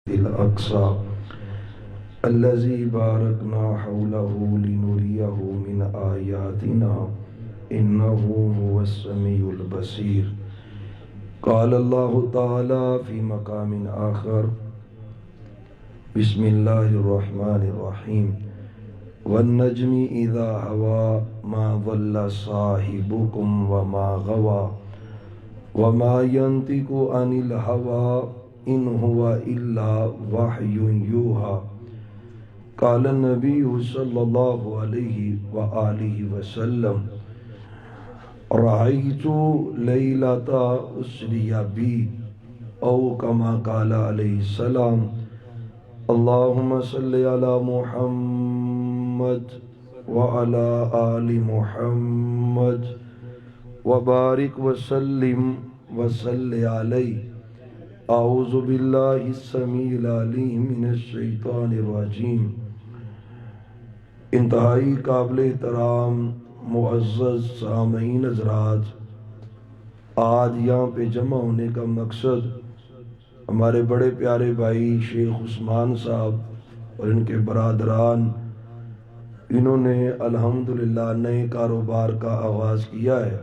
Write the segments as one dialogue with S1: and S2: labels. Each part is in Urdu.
S1: الأقصى الذي باركنا حوله لنريه من آياتنا إنه هو السميع البصير. قال الله تعالى في مقام آخر: بسم الله الرحمن الرحيم والنجم إذا هوى ما ضل صاحبكم وما غوى وما ينطق عن الهوى إن هو إلا وحي يوحى. قال النبي صلى الله عليه وآله وسلم: رأيت ليلة أسري بي أو كما قال عليه السلام: اللهم صل على محمد وعلى آل محمد وبارك وسلم وصل عليه. اعوذ باللہ السمیع العلیم من الشیطان الرجیم. انتہائی قابل احترام معزز سامعین حضرات، آج یہاں پہ جمع ہونے کا مقصد ہمارے بڑے پیارے بھائی شیخ عثمان صاحب اور ان کے برادران، انہوں نے الحمدللہ نئے کاروبار کا آغاز کیا ہے.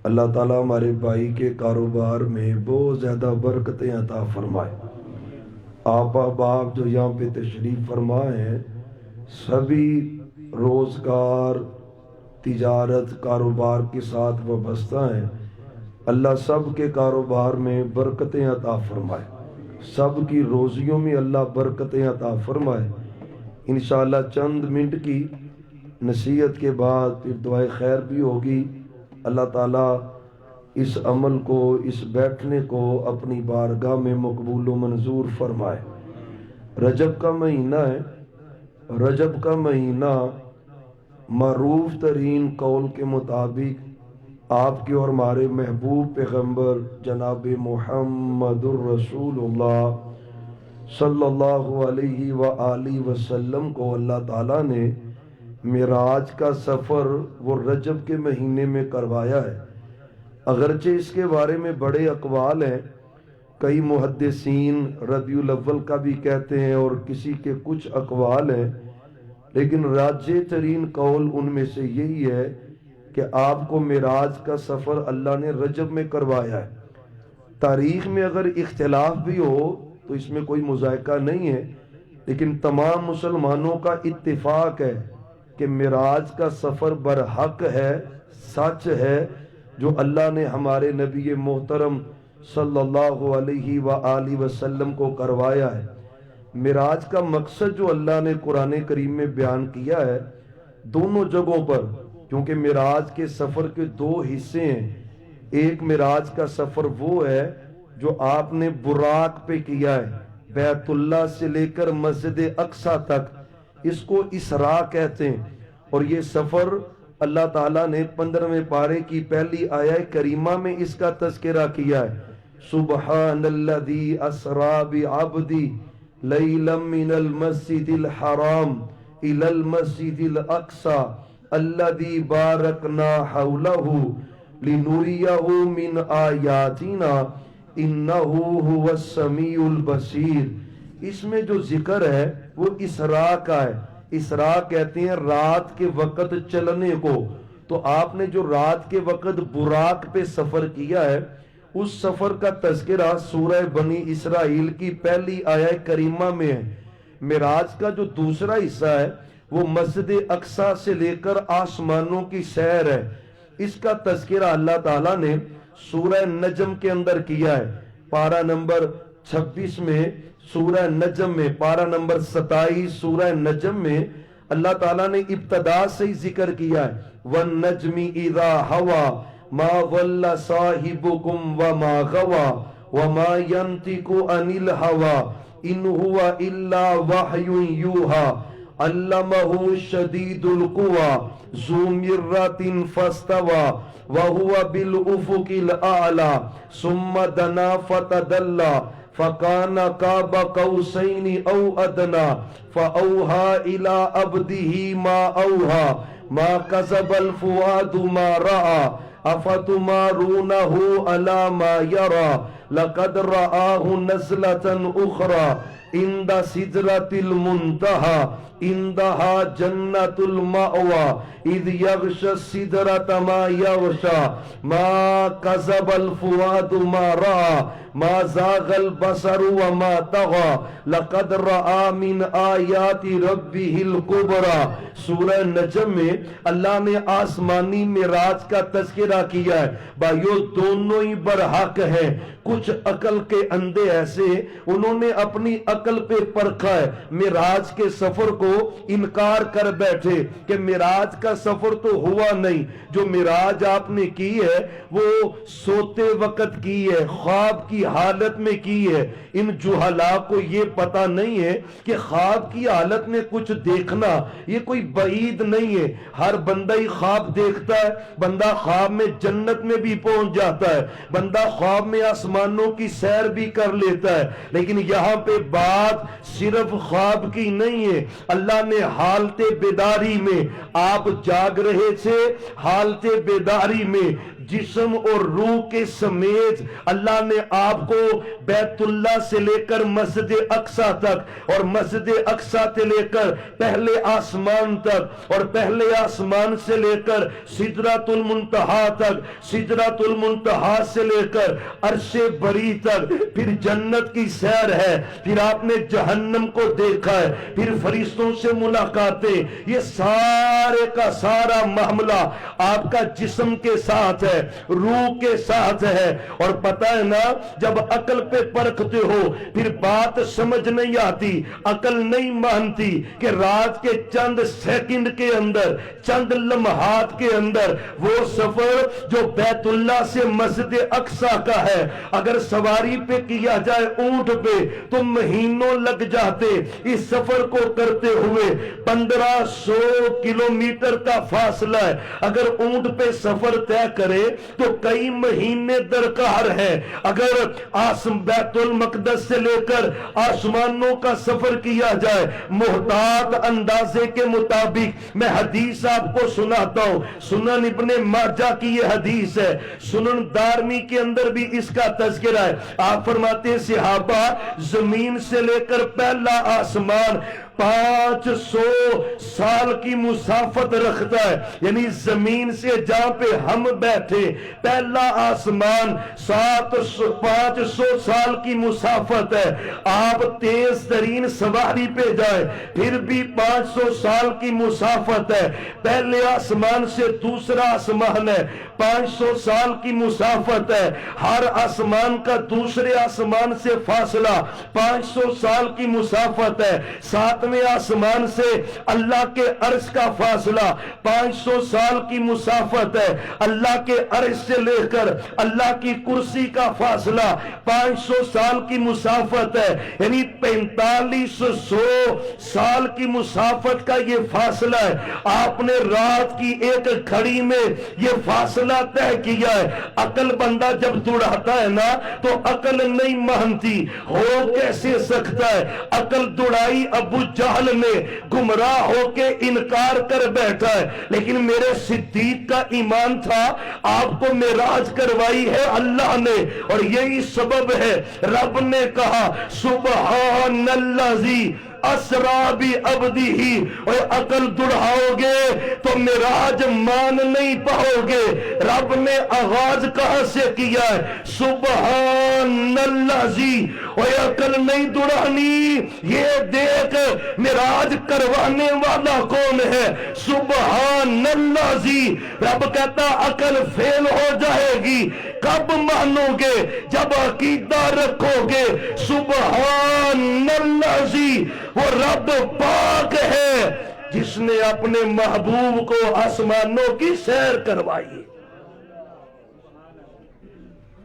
S1: اللہ تعالیٰ ہمارے بھائی کے کاروبار میں بہت زیادہ برکتیں عطا فرمائے. آپ احباب جو یہاں پہ تشریف فرمائے ہیں، سبھی روزگار، تجارت، کاروبار کے ساتھ وابستہ ہیں. اللہ سب کے کاروبار میں برکتیں عطا فرمائے، سب کی روزیوں میں اللہ برکتیں عطا فرمائے. انشاءاللہ چند منٹ کی نصیحت کے بعد پھر دعائے خیر بھی ہوگی. اللہ تعالیٰ اس عمل کو، اس بیٹھنے کو اپنی بارگاہ میں مقبول و منظور فرمائے. رجب کا مہینہ ہے. رجب کا مہینہ معروف ترین قول کے مطابق آپ کے اور ہمارے محبوب پیغمبر جناب محمد الرسول اللہ صلی اللہ علیہ وآلہ وسلم کو اللہ تعالیٰ نے معراج کا سفر وہ رجب کے مہینے میں کروایا ہے. اگرچہ اس کے بارے میں بڑے اقوال ہیں، کئی محدثین ربیع الاول کا بھی کہتے ہیں اور کسی کے کچھ اقوال ہیں، لیکن راجح ترین قول ان میں سے یہی ہے کہ آپ کو معراج کا سفر اللہ نے رجب میں کروایا ہے. تاریخ میں اگر اختلاف بھی ہو تو اس میں کوئی مذائقہ نہیں ہے، لیکن تمام مسلمانوں کا اتفاق ہے کہ معراج کا سفر برحق ہے، سچ ہے، جو اللہ نے ہمارے نبی محترم صلی اللہ علیہ وآلہ وسلم کو کروایا ہے. معراج کا مقصد جو اللہ نے قرآن کریم میں بیان کیا ہے دونوں جگہوں پر، کیونکہ معراج کے سفر کے دو حصے ہیں. ایک معراج کا سفر وہ ہے جو آپ نے براق پہ کیا ہے، بیت اللہ سے لے کر مسجد اقصی تک، اس کو اسراء کہتے ہیں. اور یہ سفر اللہ تعالیٰ نے 15ویں پارے کی پہلی آیہ کریمہ میں اس کا تذکرہ کیا ہے. سبحان الذی اسریٰ بعبدہ لیلا من المسجد الحرام الی المسجد الاقصی الذی بارکنا حولہ لنریہ من آیاتنا انہ هو السمیع البصیر. اس میں جو ذکر ہے وہ اسراء کا ہے. اسراء کہتے ہیں رات کے وقت چلنے کو. تو آپ نے جو رات کے وقت براق پہ سفر کیا ہے، اس سفر کا تذکرہ سورہ بنی اسرائیل کی پہلی آیہ کریمہ میں ہے. معراج کا جو دوسرا حصہ ہے وہ مسجد اقصی سے لے کر آسمانوں کی سیر ہے. اس کا تذکرہ اللہ تعالیٰ نے سورہ نجم کے اندر کیا ہے. پارہ نمبر 26 میں سورہ نجم میں، پارہ نمبر 27 سورہ نجم میں اللہ تعالیٰ نے ابتدا سے ہی ذکر کیا ہے: وَالنَّجْمِ إِذَا هَوَى مَا ضَلَّ صَاحِبُكُمْ وَمَا غَوَى وَمَا يَنطِقُ عَنِ الْهَوَى إِنْ هُوَ إِلَّا وَحْيٌ يُوحَى عَلَّمَهُ شَدِيدُ الْقُوَى ذُو مِرَّةٍ فَاسْتَوَى وَهُوَ بِالْأُفُقِ الْأَعْلَى ثُمَّ دَنَا فَتَدَلَّى فَقَانَ قَابَ قَوْسَيْنِ أَوْ أَدْنَى فَأَوْحَى إِلَىٰ عَبْدِهِ مَا أَوْحَى مَا كَذَبَ الْفُؤَادُ مَا رَأَىٰ أَفَتُمَارُونَهُ عَلَىٰ مَا يَرَىٰ لقد رآہ نزلۃ اخری عند سدرۃ المنتہی عندہا جنۃ المأوی اذ یغشی السدرۃ ما یغشی ما کذب الفؤاد ما رأى ما زاغ البصر وما طغى لقد رأى من آیات ربہ الکبریٰ۔ سورہ نجم میں اللہ نے آسمانی معراج کا تذکرہ کیا ہے۔ بھائیو دونوں ہی برحق ہیں۔ کچھ عقل کے اندھے ایسے انہوں نے اپنی عقل پہ پرکھا ہے، معراج کے سفر کو انکار کر بیٹھے کہ معراج کا سفر تو ہوا نہیں، جو معراج آپ نے کی ہے وہ سوتے وقت کی ہے، خواب کی حالت میں کی ہے۔ ان جہلاء کو یہ پتہ نہیں ہے کہ خواب کی حالت میں کچھ دیکھنا یہ کوئی بعید نہیں ہے۔ ہر بندہ ہی خواب دیکھتا ہے، بندہ خواب میں جنت میں بھی پہنچ جاتا ہے، بندہ خواب میں آسمانوں کی سیر بھی کر لیتا ہے، لیکن یہاں پہ بات صرف خواب کی نہیں ہے۔ اللہ نے حالت بیداری میں، آپ جاگ رہے تھے، حالت بیداری میں جسم اور روح کے سمیت اللہ نے آپ کو بیت اللہ سے لے کر مسجد اقصی تک اور مسجد اقصی سے لے کر پہلے آسمان تک اور پہلے آسمان سے لے کر سدرۃ المنتہا تک، سدرۃ المنتہا سے لے کر عرش بری تک، پھر جنت کی سیر ہے، پھر آپ نے جہنم کو دیکھا ہے، پھر فرشتوں سے ملاقاتیں، یہ سارے کا سارا معاملہ آپ کا جسم کے ساتھ ہے، روح کے ساتھ ہے۔ اور پتہ ہے نا جب عقل پہ پرکھتے ہو پھر بات سمجھ نہیں آتی، عقل نہیں مانتی کہ رات کے چند سیکنڈ کے اندر، چند لمحات کے اندر وہ سفر جو بیت اللہ سے مسجد اقصی کا ہے اگر سواری پہ کیا جائے اونٹ پہ تو مہینوں لگ جاتے۔ اس سفر کو کرتے ہوئے 1500 کلومیٹر کا فاصلہ ہے، اگر اونٹ پہ سفر طے کرے تو کئی مہینے درکار ہے۔ اگر بیت المقدس سے لے کر آسمانوں کا سفر کیا جائے محتاط اندازے کے مطابق، میں حدیث آپ کو سناتا ہوں، سنن ابن ماجہ کی یہ حدیث ہے، سنن دارمی کے اندر بھی اس کا تذکرہ ہے۔ آپ فرماتے ہیں صحابہ زمین سے لے کر پہلا آسمان 500 سال کی مسافت رکھتا ہے، یعنی زمین سے جہاں پہ ہم بیٹھے پہلا آسمان 500 سال کی مسافت ہے۔ آپ تیز ترین سواری پہ جائیں پھر بھی 500 سال کی مسافت ہے۔ پہلے آسمان سے دوسرا آسمان ہے، 500 سال کی مسافت ہے۔ ہر آسمان کا دوسرے آسمان سے فاصلہ 500 سال کی مسافت ہے۔ ساتویں آسمان سے اللہ کے عرش کا فاصلہ 500 سال کی مسافت ہے۔ اللہ کے عرش سے لے کر اللہ کی کرسی کا فاصلہ 500 سال کی مسافت ہے، یعنی 4500 سال کی مسافت کا یہ فاصلہ ہے۔ آپ نے رات کی ایک گھڑی میں یہ فاصلہ طے کیا ہے۔ عقل بندہ جب دوڑاتا ہے نا تو عقل نہیں مانتی، ہو کیسے سکتا ہے؟ عقل دوڑائی ابو جہل نے، گمراہ ہو کے انکار کر بیٹھا ہے، لیکن میرے صدیق کا ایمان تھا آپ کو معراج کروائی ہے اللہ نے، اور یہی سبب ہے رب نے کہا سبحان الذی اسرا بعبدہ۔ اور عقل دڑھاؤ گے تو معراج مان نہیں پاؤ گے۔ رب نے آغاز کہاں سے کیا ہے؟ سبحان الذی۔ اور عقل نہیں دڑھانی، یہ دیکھ معراج کروانے والا کون ہے؟ سبحان الذی۔ رب کہتا عقل فیل ہو جائے گی، کب مانو گے؟ جب عقیدہ رکھو گے سبحان الذی۔ وہ رب پاک ہے جس نے اپنے محبوب کو آسمانوں کی سیر کروائی۔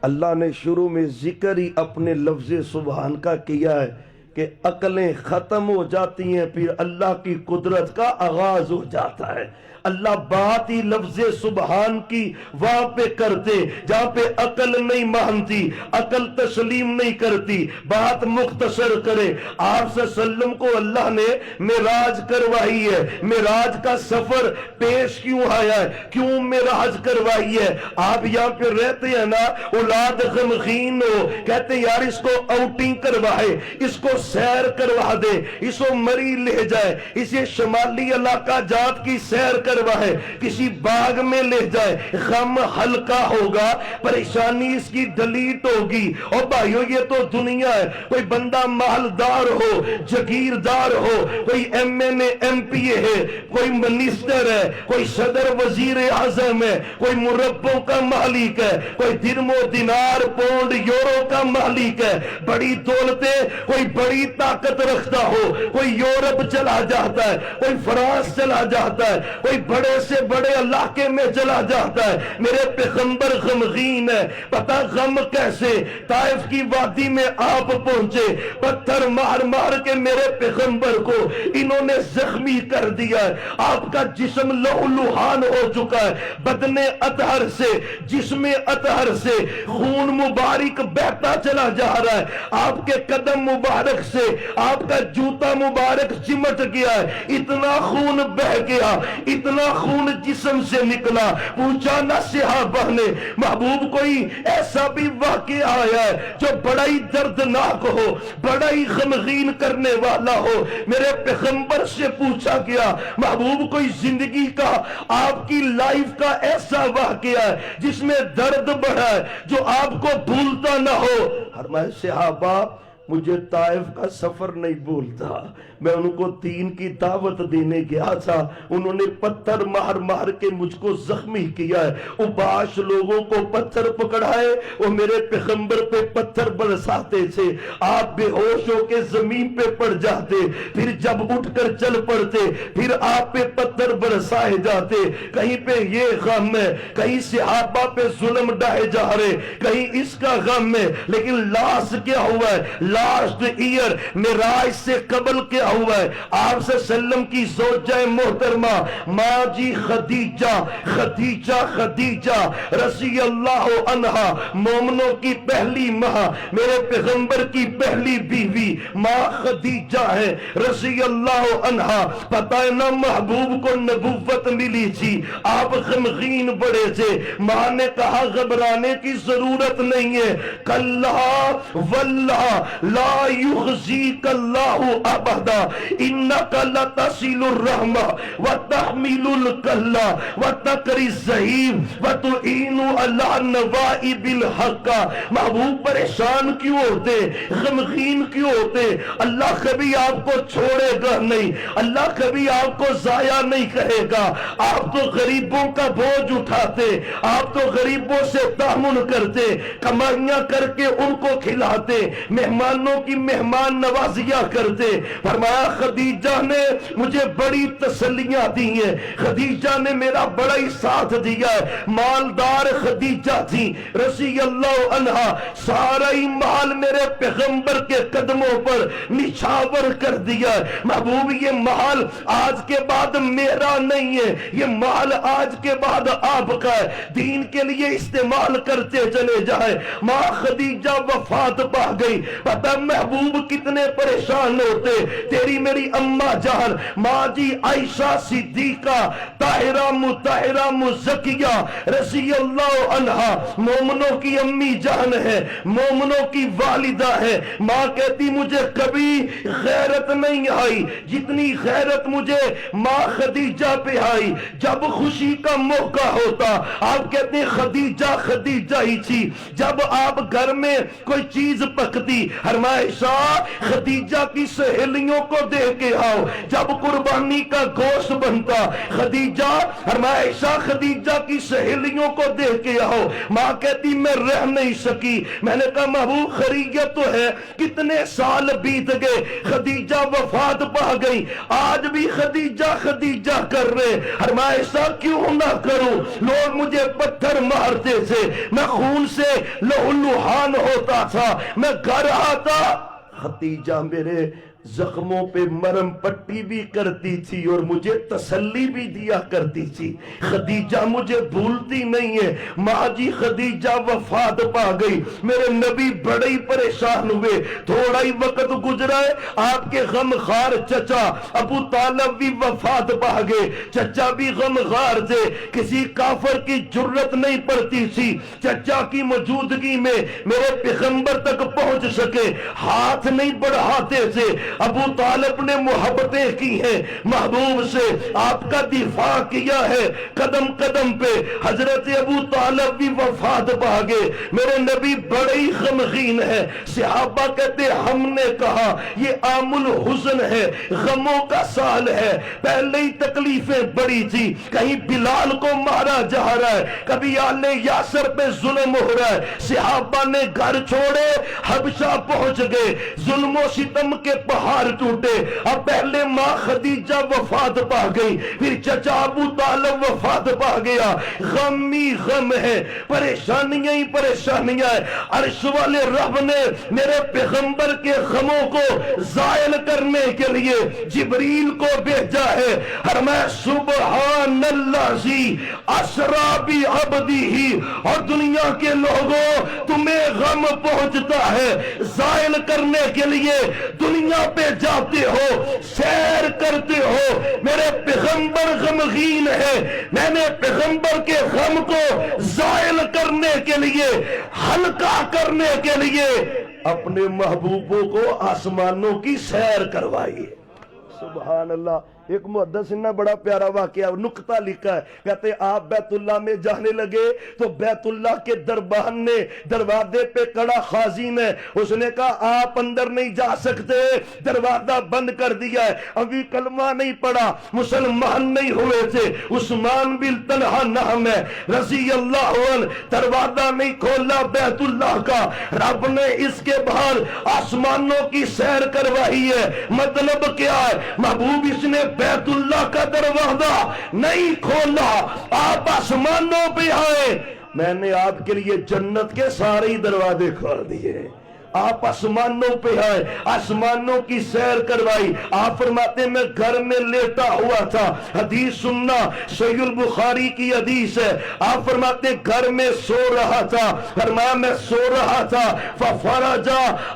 S1: اللہ نے شروع میں ذکر ہی اپنے لفظ سبحان کا کیا ہے کہ عقلیں ختم ہو جاتی ہیں، پھر اللہ کی قدرت کا آغاز ہو جاتا ہے۔ اللہ بات ہی لفظ سبحان کی وہاں پہ کرتے جہاں پہ عقل نہیں مانتی، عقل تسلیم نہیں کرتی، بات مختصر کرے۔ آپ صلی اللہ علیہ وسلم کو اللہ نے معراج کروائی ہے، معراج کا سفر پیش کیوں آیا ہے، کیوں معراج کروائی ہے؟ آپ یہاں پہ رہتے ہیں نا، اولاد غمگین ہو، کہتے یار اس کو آؤٹنگ کروائے، اس کو سیر کروا دے، اس کو مری لے جائے، اسے شمالی علاقہ جات کی سیر کروائے، کسی باغ میں لے جائے، غم ہلکا ہوگا، پریشانی اس کی ڈلیٹ ہوگی۔ اور بھائیو یہ تو دنیا ہے، کوئی بندہ مالدار ہو، جگیردار ہو، کوئی M N A M P A ہے، کوئی منسٹر ہے، کوئی صدر وزیر اعظم ہے، کوئی مربوں کا مالک ہے، کوئی درم و دینار پونڈ یورو کا مالک ہے، بڑی دولتیں، کوئی بڑی طاقت رکھتا ہو، کوئی یورپ چلا جاتا ہے، کوئی فرانس چلا جاتا ہے، کوئی بڑے سے بڑے علاقے میں چلا جاتا ہے۔ میرے پیغمبر غمگین ہے، پتہ غم کیسے؟ طائف کی وادی میں آپ پہنچے، پتھر مار مار کے میرے پیغمبر کو انہوں نے زخمی کر دیا ہے، آپ کا جسم لہو لہان ہو چکا ہے، بدن اطہر سے، جسم اطہر سے خون مبارک بہتا چلا جا رہا ہے، آپ کے قدم مبارک سے آپ کا جوتا مبارک چمٹ گیا ہے، اتنا خون بہ گیا، اتنا خون جسم سے نکلا۔ پوچھا نہ صحابہ نے، محبوب کوئی ایسا بھی واقعہ آیا ہے جو بڑا ہی دردناک ہو، بڑا ہی غمگین کرنے والا ہو؟ میرے پیغمبر سے پوچھا گیا، محبوب کوئی زندگی کا، آپ کی لائف کا ایسا واقعہ ہے جس میں درد بڑھا ہے جو آپ کو بھولتا نہ ہو؟ فرمایا صحابہ مجھے طائف کا سفر نہیں بھولتا، میں ان کو دین کی دعوت دینے گیا تھا، انہوں نے پتھر مار مار کے مجھ کو زخمی کیا ہے، اوباش لوگوں کو پتھر پکڑائے، وہ میرے پیغمبر پہ پتھر برساتے تھے، آپ بے ہوش ہو کے زمین پہ پڑ جاتے، پھر جب اٹھ کر چل پڑتے پھر آپ پہ پتھر برسائے جاتے۔ کہیں پہ یہ غم ہے، کہیں صحابہ پہ ظلم ڈھائے جا رہے، کہیں اس کا غم ہے، لیکن لاس کیا ہوا ہے؟ لاسٹ ایئر معراج سے قبل کیا ہوا ہے؟ آپ صلی اللہ علیہ وسلم کی زوجہ محترمہ ماں جی خدیجہ رضی اللہ عنہا، مومنوں کی پہلی ماں، میرے پیغمبر کی پہلی بیوی ماں خدیجہ ہے رضی اللہ عنہا۔ پتہ ہے نا محبوب کو نبوت ملی تھی، آپ غمگین بڑے تھے، ماں نے کہا گھبرانے کی ضرورت نہیں ہے، کلا واللہ لا یخزیک اللہ ابدا انک لتصل الرحمہ وتحمل الکلہ وتقری الضعیف وتعین علی النوائب الحق۔ محبوب پریشان کیوں ہوتے، غمگین کیوں ہوتے؟ اللہ کبھی آپ کو چھوڑے گا نہیں، اللہ کبھی آپ کو ضائع نہیں کہے گا۔ آپ تو غریبوں کا بوجھ اٹھاتے، آپ تو غریبوں سے تعاون کرتے، کمائیاں کر کے ان کو کھلاتے، مہمانوں کی مہمان نوازیاں کرتے۔ فرمایا خدیجہ نے مجھے بڑی تسلیاں دی ہیں، خدیجہ نے میرا بڑا ہی ساتھ دیا ہے، مالدار خدیجہ تھی رضی اللہ عنہا، سارا ہی مال میرے پیغمبر کے قدموں پر نچھاور کر دیا ہے۔ محبوب یہ مال آج کے بعد میرا نہیں ہے، یہ مال آج کے بعد آپ کا ہے، دین کے لیے استعمال کرتے چلے جائیں۔ ماں خدیجہ وفات پا گئی، پتہ محبوب کتنے پریشان ہوتے، تیری میری اماں جان ماں جی عائشہ صدیقہ طاہرہ مطہرہ مزکیہ رضی اللہ عنہا، مومنوں کی امی جان ہے، مومنوں کی والدہ ہے۔ ماں کہتی مجھے کبھی غیرت نہیں آئی جتنی غیرت مجھے ماں خدیجہ پہ آئی جب خوشی کا موقع ہوتا۔ آپ کہتے ہیں خدیجہ ہی تھی، جب آپ گھر میں کوئی چیز پکتی، فرمایا خدیجہ کی سہیلیوں کو دے کے آؤ، جب قربانی کا گوشت بنتا خدیجہ، فرمایا خدیجہ کی سہیلیوں کو دے کے آؤ۔ ماں کہتی میں رہ نہیں سکی، میں نے کہا محبوب خیریت تو ہے، کتنے سال بیت گئے، خدیجہ وفات پا گئی، آج بھی خدیجہ کر رہے، فرمایا کیوں نہ کروں؟ لوگ مجھے پتھر مارتے تھے، میں خون سے لہو لہان ہوتا تھا، میں گھر آتا خدیجہ میرے زخموں پہ مرم پٹی بھی کرتی تھی اور مجھے تسلی بھی دیا کرتی تھی. خدیجہ مجھے بھولتی نہیں ہے. ماں جی خدیجہ وفات پا گئی. میرے نبی بڑے ہی پریشان ہوئے. تھوڑا ہی وقت گزرا ہے, آپ کے غم خار چچا ابو طالب بھی وفات پا گئے. چچا بھی غم خار تھے. کسی کافر کی جرت نہیں پڑتی تھی چچا کی موجودگی میں میرے پیغمبر تک پہنچ سکے, ہاتھ نہیں بڑھاتے تھے. ابو طالب نے محبتیں کی ہیں محبوب سے, آپ کا دفاع کیا ہے قدم قدم پہ. حضرت ابو طالب بھی وفات پا گئے. میرے نبی بڑے ہی غمگین ہے. صحابہ کہتے ہم نے کہا یہ عام الحزن ہے, غموں کا سال ہے. پہلے ہی تکلیفیں بڑی تھی, کہیں بلال کو مارا جا رہا ہے, کبھی آل یاسر پہ ظلم ہو رہا ہے. صحابہ نے گھر چھوڑے حبشہ پہنچ گئے. ظلم و ستم کے پہاڑ ٹوٹے. اب پہلے ماں خدیجہ وفات پا گئی, پھر چچا ابو طالب وفات پا گیا. غم ہی غم ہے, پریشانیاں ہی پریشانیاں ہیں. عرش والے رب نے میرے پیغمبر کے غموں کو زائل کرنے کے لیے جبریل کو بھیجا ہے. فرمایا سبحان اللہ اسرا بعبدہ, اور دنیا کے لوگوں تمہیں غم پہنچتا ہے زائل کرنے کے لیے دنیا پہ جاتے ہو, سیر کرتے ہو. میرے پیغمبر غمگین ہے, میں نے پیغمبر کے غم کو زائل کرنے کے لیے ہلکا کرنے کے لیے اپنے محبوبوں کو آسمانوں کی سیر کروائی. سبحان اللہ. ایک محدث نے بڑا پیارا واقعہ نکتہ لکھا ہے. کہتے آپ بیت اللہ میں جانے لگے تو بیت اللہ کے دربان نے دروازے پہ کڑا خازن ہے, اس نے کہا آپ اندر نہیں جا سکتے, دروازہ بند کر دیا ہے. ابھی کلمہ نہیں پڑا, مسلمان نہیں ہوئے تھے. عثمان بن طلحہ نام ہے رضی اللہ عنہ, دروازہ نہیں کھولا بیت اللہ کا. رب نے اس کے باہر آسمانوں کی سیر کروائی ہے. مطلب کیا ہے؟ محبوب اس نے بیت اللہ کا دروازہ نہیں کھولا, آپ آسمانوں پہ آئے. میں نے آپ کے لیے جنت کے سارے دروازے کھول دیے. آپ آسمانوں پہ آئے, آسمانوں کی سیر کروائی. آپ فرماتے میں گھر میں لیٹا ہوا تھا. حدیث سننا, صحیح البخاری کی حدیث ہے. آپ فرماتے گھر میں سو رہا تھا. فرمایا میں سو رہا تھا ففرج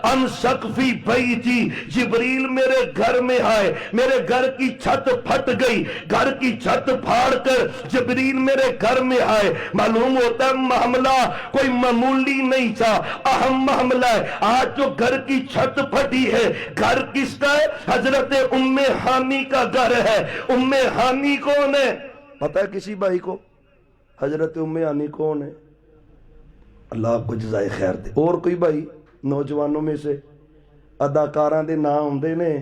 S1: عن سقف بیتی, جبریل میرے گھر میں آئے, میرے گھر کی چھت پھٹ گئی. گھر کی چھت پھاڑ کر جبریل میرے گھر میں آئے. معلوم ہوتا ہے معاملہ کوئی معمولی نہیں تھا, اہم معاملہ ہے. آج جو گھر کی چھت پھٹی ہے, گھر کس کا ہے؟ حضرت ام ہانی کا گھر ہے. ام ہانی کون ہے پتہ ہے کسی بھائی کو؟ حضرت ام ہانی کون ہے؟ اللہ آپ کو جزائے خیر دے. اور کوئی بھائی نوجوانوں میں سے اداکاراں دے نام ہوندے نے,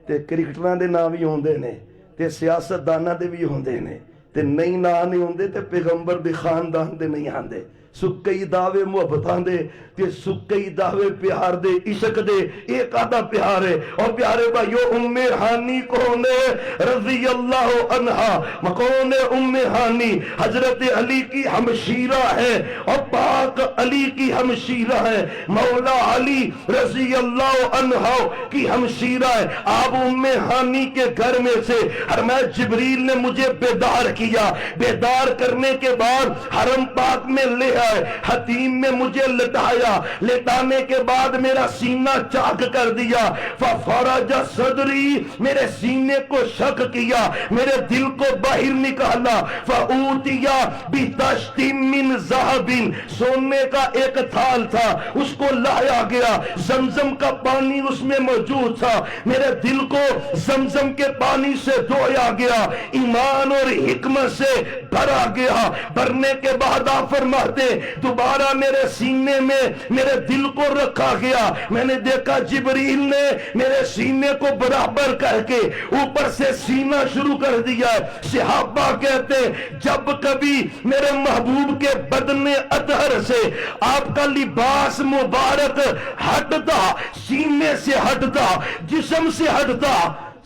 S1: تے کرکٹراں دے نام بھی ہوندے نے, تے سیاستداناں دے بھی ہوندے نے, تے نئی نام نہیں ہوندے, تے پیغمبر دے خاندان دے نہیں آندے. سکئی دعوے محبتاں دے, تے سکئی دعوے پیار دے, عشق دے, ایک آدھا پیار ہے. اور پیارے بھائیو ام ہانی کون ہے رضی اللہ عنہا؟ کون ہے ام ہانی؟ حضرت علی کی ہمشیرہ ہے, اور پاک علی کی ہمشیرہ ہے, مولا علی رضی اللہ عنہ کی ہمشیرہ ہے. آپ ام ہانی کے گھر میں سے فرمایا جبریل نے مجھے بیدار کیا. بیدار کرنے کے بعد حرم پاک میں لے آئے, حتیم میں مجھے لٹایا. لٹانے کے بعد میرا سینہ چاک کر دیا. ففرج صدری, میرے سینے کو شک کیا, میرے دل کو باہر نکالا. فاوتیا بطشت من ذهب, سونے کا ایک تھال تھا, اس کو لایا گیا. زمزم کا پانی اس میں موجود تھا. میرے دل کو زمزم کے پانی سے دھویا گیا, ایمان اور حکمت سے بھرا گیا. بھرنے کے بعد آپ فرماتے دوبارہ میرے سینے میں میرے دل کو رکھا گیا. میں نے دیکھا جبریل نے میرے سینے کو برابر کر کے اوپر سے سینہ شروع کر دیا ہے. صحابہ کہتے جب کبھی میرے محبوب کے بدن اطہر سے آپ کا لباس مبارک ہٹتا, سینے سے ہٹتا, جسم سے ہٹتا,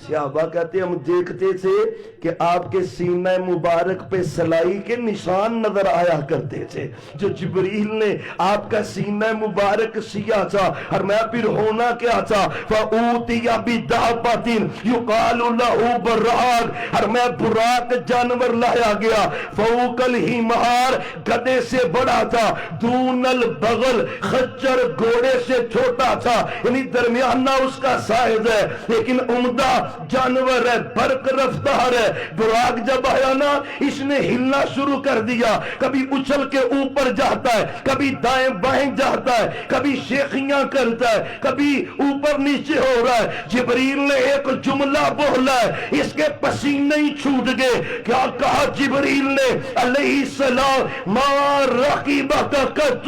S1: صحابہ کہتے ہم دیکھتے تھے کہ آپ کے سینہ مبارک پہ سلائی کے نشان نظر آیا کرتے تھے جو جبریل نے آپ کا سینہ مبارک سیا تھا، اور میں پھر ہونا کیا تھا فَأُوتِيَ بِدَابَةٍ يُقَالُ لَهُ بَرَّاق، اور میں براق جانور لایا گیا، فَوْقَ الْحِمَارِ گدے سے بڑا تھا، دون البغل خچر گھوڑے سے چھوٹا تھا، یعنی درمیانہ اس کا سائز ہے لیکن عمدہ جانور ہے، برق رفتار ہے۔ براق جب آیا نا اس نے ہلنا شروع کر دیا، کبھی اچھل کے اوپر جاتا ہے، کبھی دائیں بائیں جاتا ہے، کبھی شیخیاں کرتا ہے، کبھی اوپر نیچے ہو رہا ہے۔ جبریل نے ایک جملہ بولا ہے، اس کے پسینے ہی چھوٹ گئے۔ کیا کہا جبریل نے علیہ السلام؟ ما رقیبک قط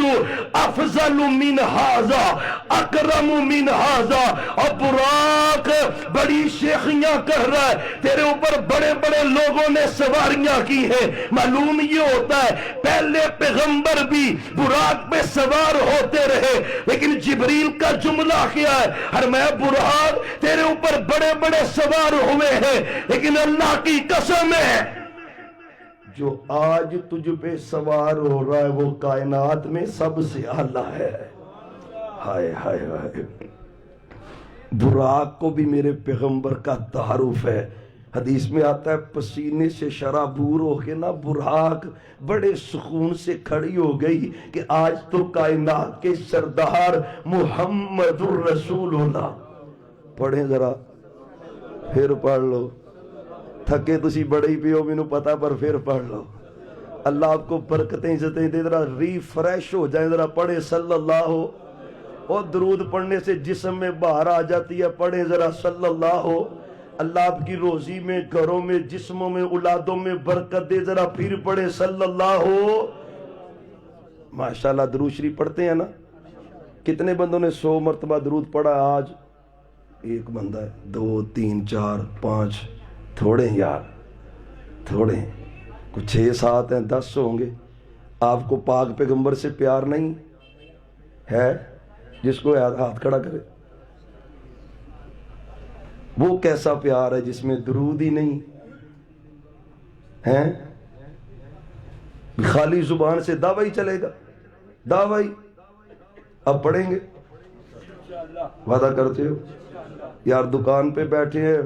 S1: افضل من ھذا اکرم من ھذا، اور براق بڑی شیخیاں کر رہا ہے، تیرے اوپر بڑے بڑے لوگوں نے سواریاں کی ہیں۔ معلوم یہ ہوتا ہے پہلے پیغمبر بھی براق پہ سوار ہوتے رہے، لیکن جبریل کا جملہ کیا ہے؟ اور میں براق تیرے اوپر بڑے بڑے سوار ہوئے ہیں، لیکن اللہ کی قسم ہے جو آج تجھ پہ سوار ہو رہا ہے وہ کائنات میں سب سے اعلیٰ ہے۔ ہائے ہائے ہائے، براق کو بھی میرے پیغمبر کا تعارف ہے۔ حدیث میں آتا ہے پسینے سے شرابور ہو کے نا براق بڑے سکون سے کھڑی ہو گئی کہ آج تو کائنات کے سردار محمد الرسول اللہ۔ پڑھیں ذرا، پھر پڑھ لو، تھکے تسی بڑے ہی پیو مینوں پتا، پر پھر پڑھ لو۔ اللہ آپ کو برکتیں عزتیں دے، ذرا ریفریش ہو جائیں، ذرا پڑھے صلی اللہ ہو، اور درود پڑھنے سے جسم میں باہر آ جاتی ہے۔ پڑھے ذرا صلی اللہ ہو، اللہ آپ کی روزی میں، گھروں میں، جسموں میں، اولادوں میں برکت دے، ذرا پھر پڑھے صلی اللہ ہو۔ ماشاءاللہ درود شریف پڑھتے ہیں نا؟ کتنے بندوں نے 100 مرتبہ درود پڑھا آج؟ ایک بندہ ہے، 2 3 4 5، تھوڑے ہیں یار، تھوڑے ہیں، کچھ 6 7 ہیں، 10 ہوں گے۔ آپ کو پاک پیغمبر سے پیار نہیں ہے؟ جس کو ہاتھ کھڑا کرے۔ وہ کیسا پیار ہے جس میں درود ہی نہیں ہے؟ خالی زبان سے دعوی چلے گا، دعوی اب پڑھیں گے، وعدہ کرتے ہو؟ یار دکان پہ بیٹھے ہیں،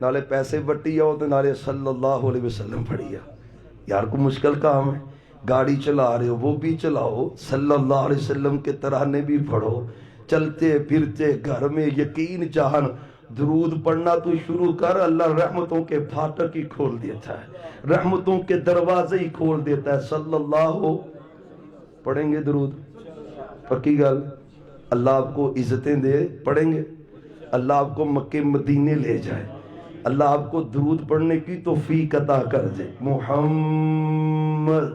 S1: نالے پیسے بٹی آؤ تو نالے صلی اللہ علیہ وسلم پڑھی یار کو مشکل کام ہے۔ گاڑی چلا رہے ہو وہ بھی چلاؤ، صلی اللہ علیہ وسلم کے ترانے بھی پڑھو، چلتے پھرتے گھر میں یقین جہان درود پڑھنا تو شروع کر، اللہ رحمتوں کے پھاٹک ہی کھول دیتا ہے، رحمتوں کے دروازے ہی کھول دیتا ہے۔ صلی اللہ ہو، پڑھیں گے درود؟ پکی گل؟ اللہ آپ کو عزتیں دے، پڑھیں گے؟ اللہ آپ کو مکے مدینے لے جائے، اللہ آپ کو درود پڑھنے کی توفیق عطا کر دے۔ محمد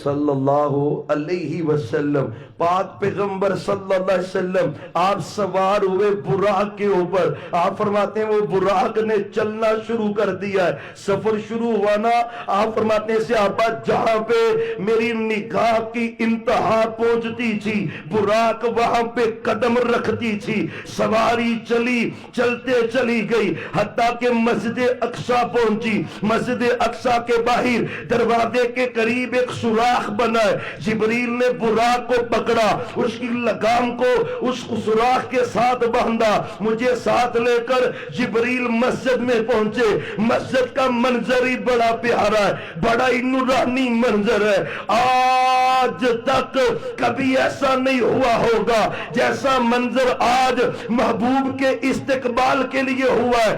S1: صلی اللہ علیہ وسلم، پاک پیغمبر صلی اللہ علیہ وسلم آپ سوار ہوئے براق کے اوپر۔ آپ فرماتے ہیں وہ براق نے چلنا شروع کر دیا ہے، سفر شروع ہوا نا، آپ فرماتے ہیں صحابہ جہاں پہ میری نگاہ کی انتہا پہنچتی تھی براق وہاں پہ قدم رکھتی تھی، سواری چلی چلتے چلی گئی حتیٰ کہ مسجد اقصی پہنچی۔ مسجد اقصی کے باہر دروازے کے قریب ایک سوراخ بنا ہے، جبریل نے براق کو پکڑا، اس کی لگام کو اس سوراخ کے ساتھ باندھا، مجھے ساتھ لے کر جبریل مسجد میں پہنچے۔ مسجد کا منظر ہی بڑا پیارا ہے، بڑا ہی نورانی منظر ہے، آج تک کبھی ایسا نہیں ہوا ہوگا جیسا منظر آج محبوب کے استقبال کے لیے ہوا ہے۔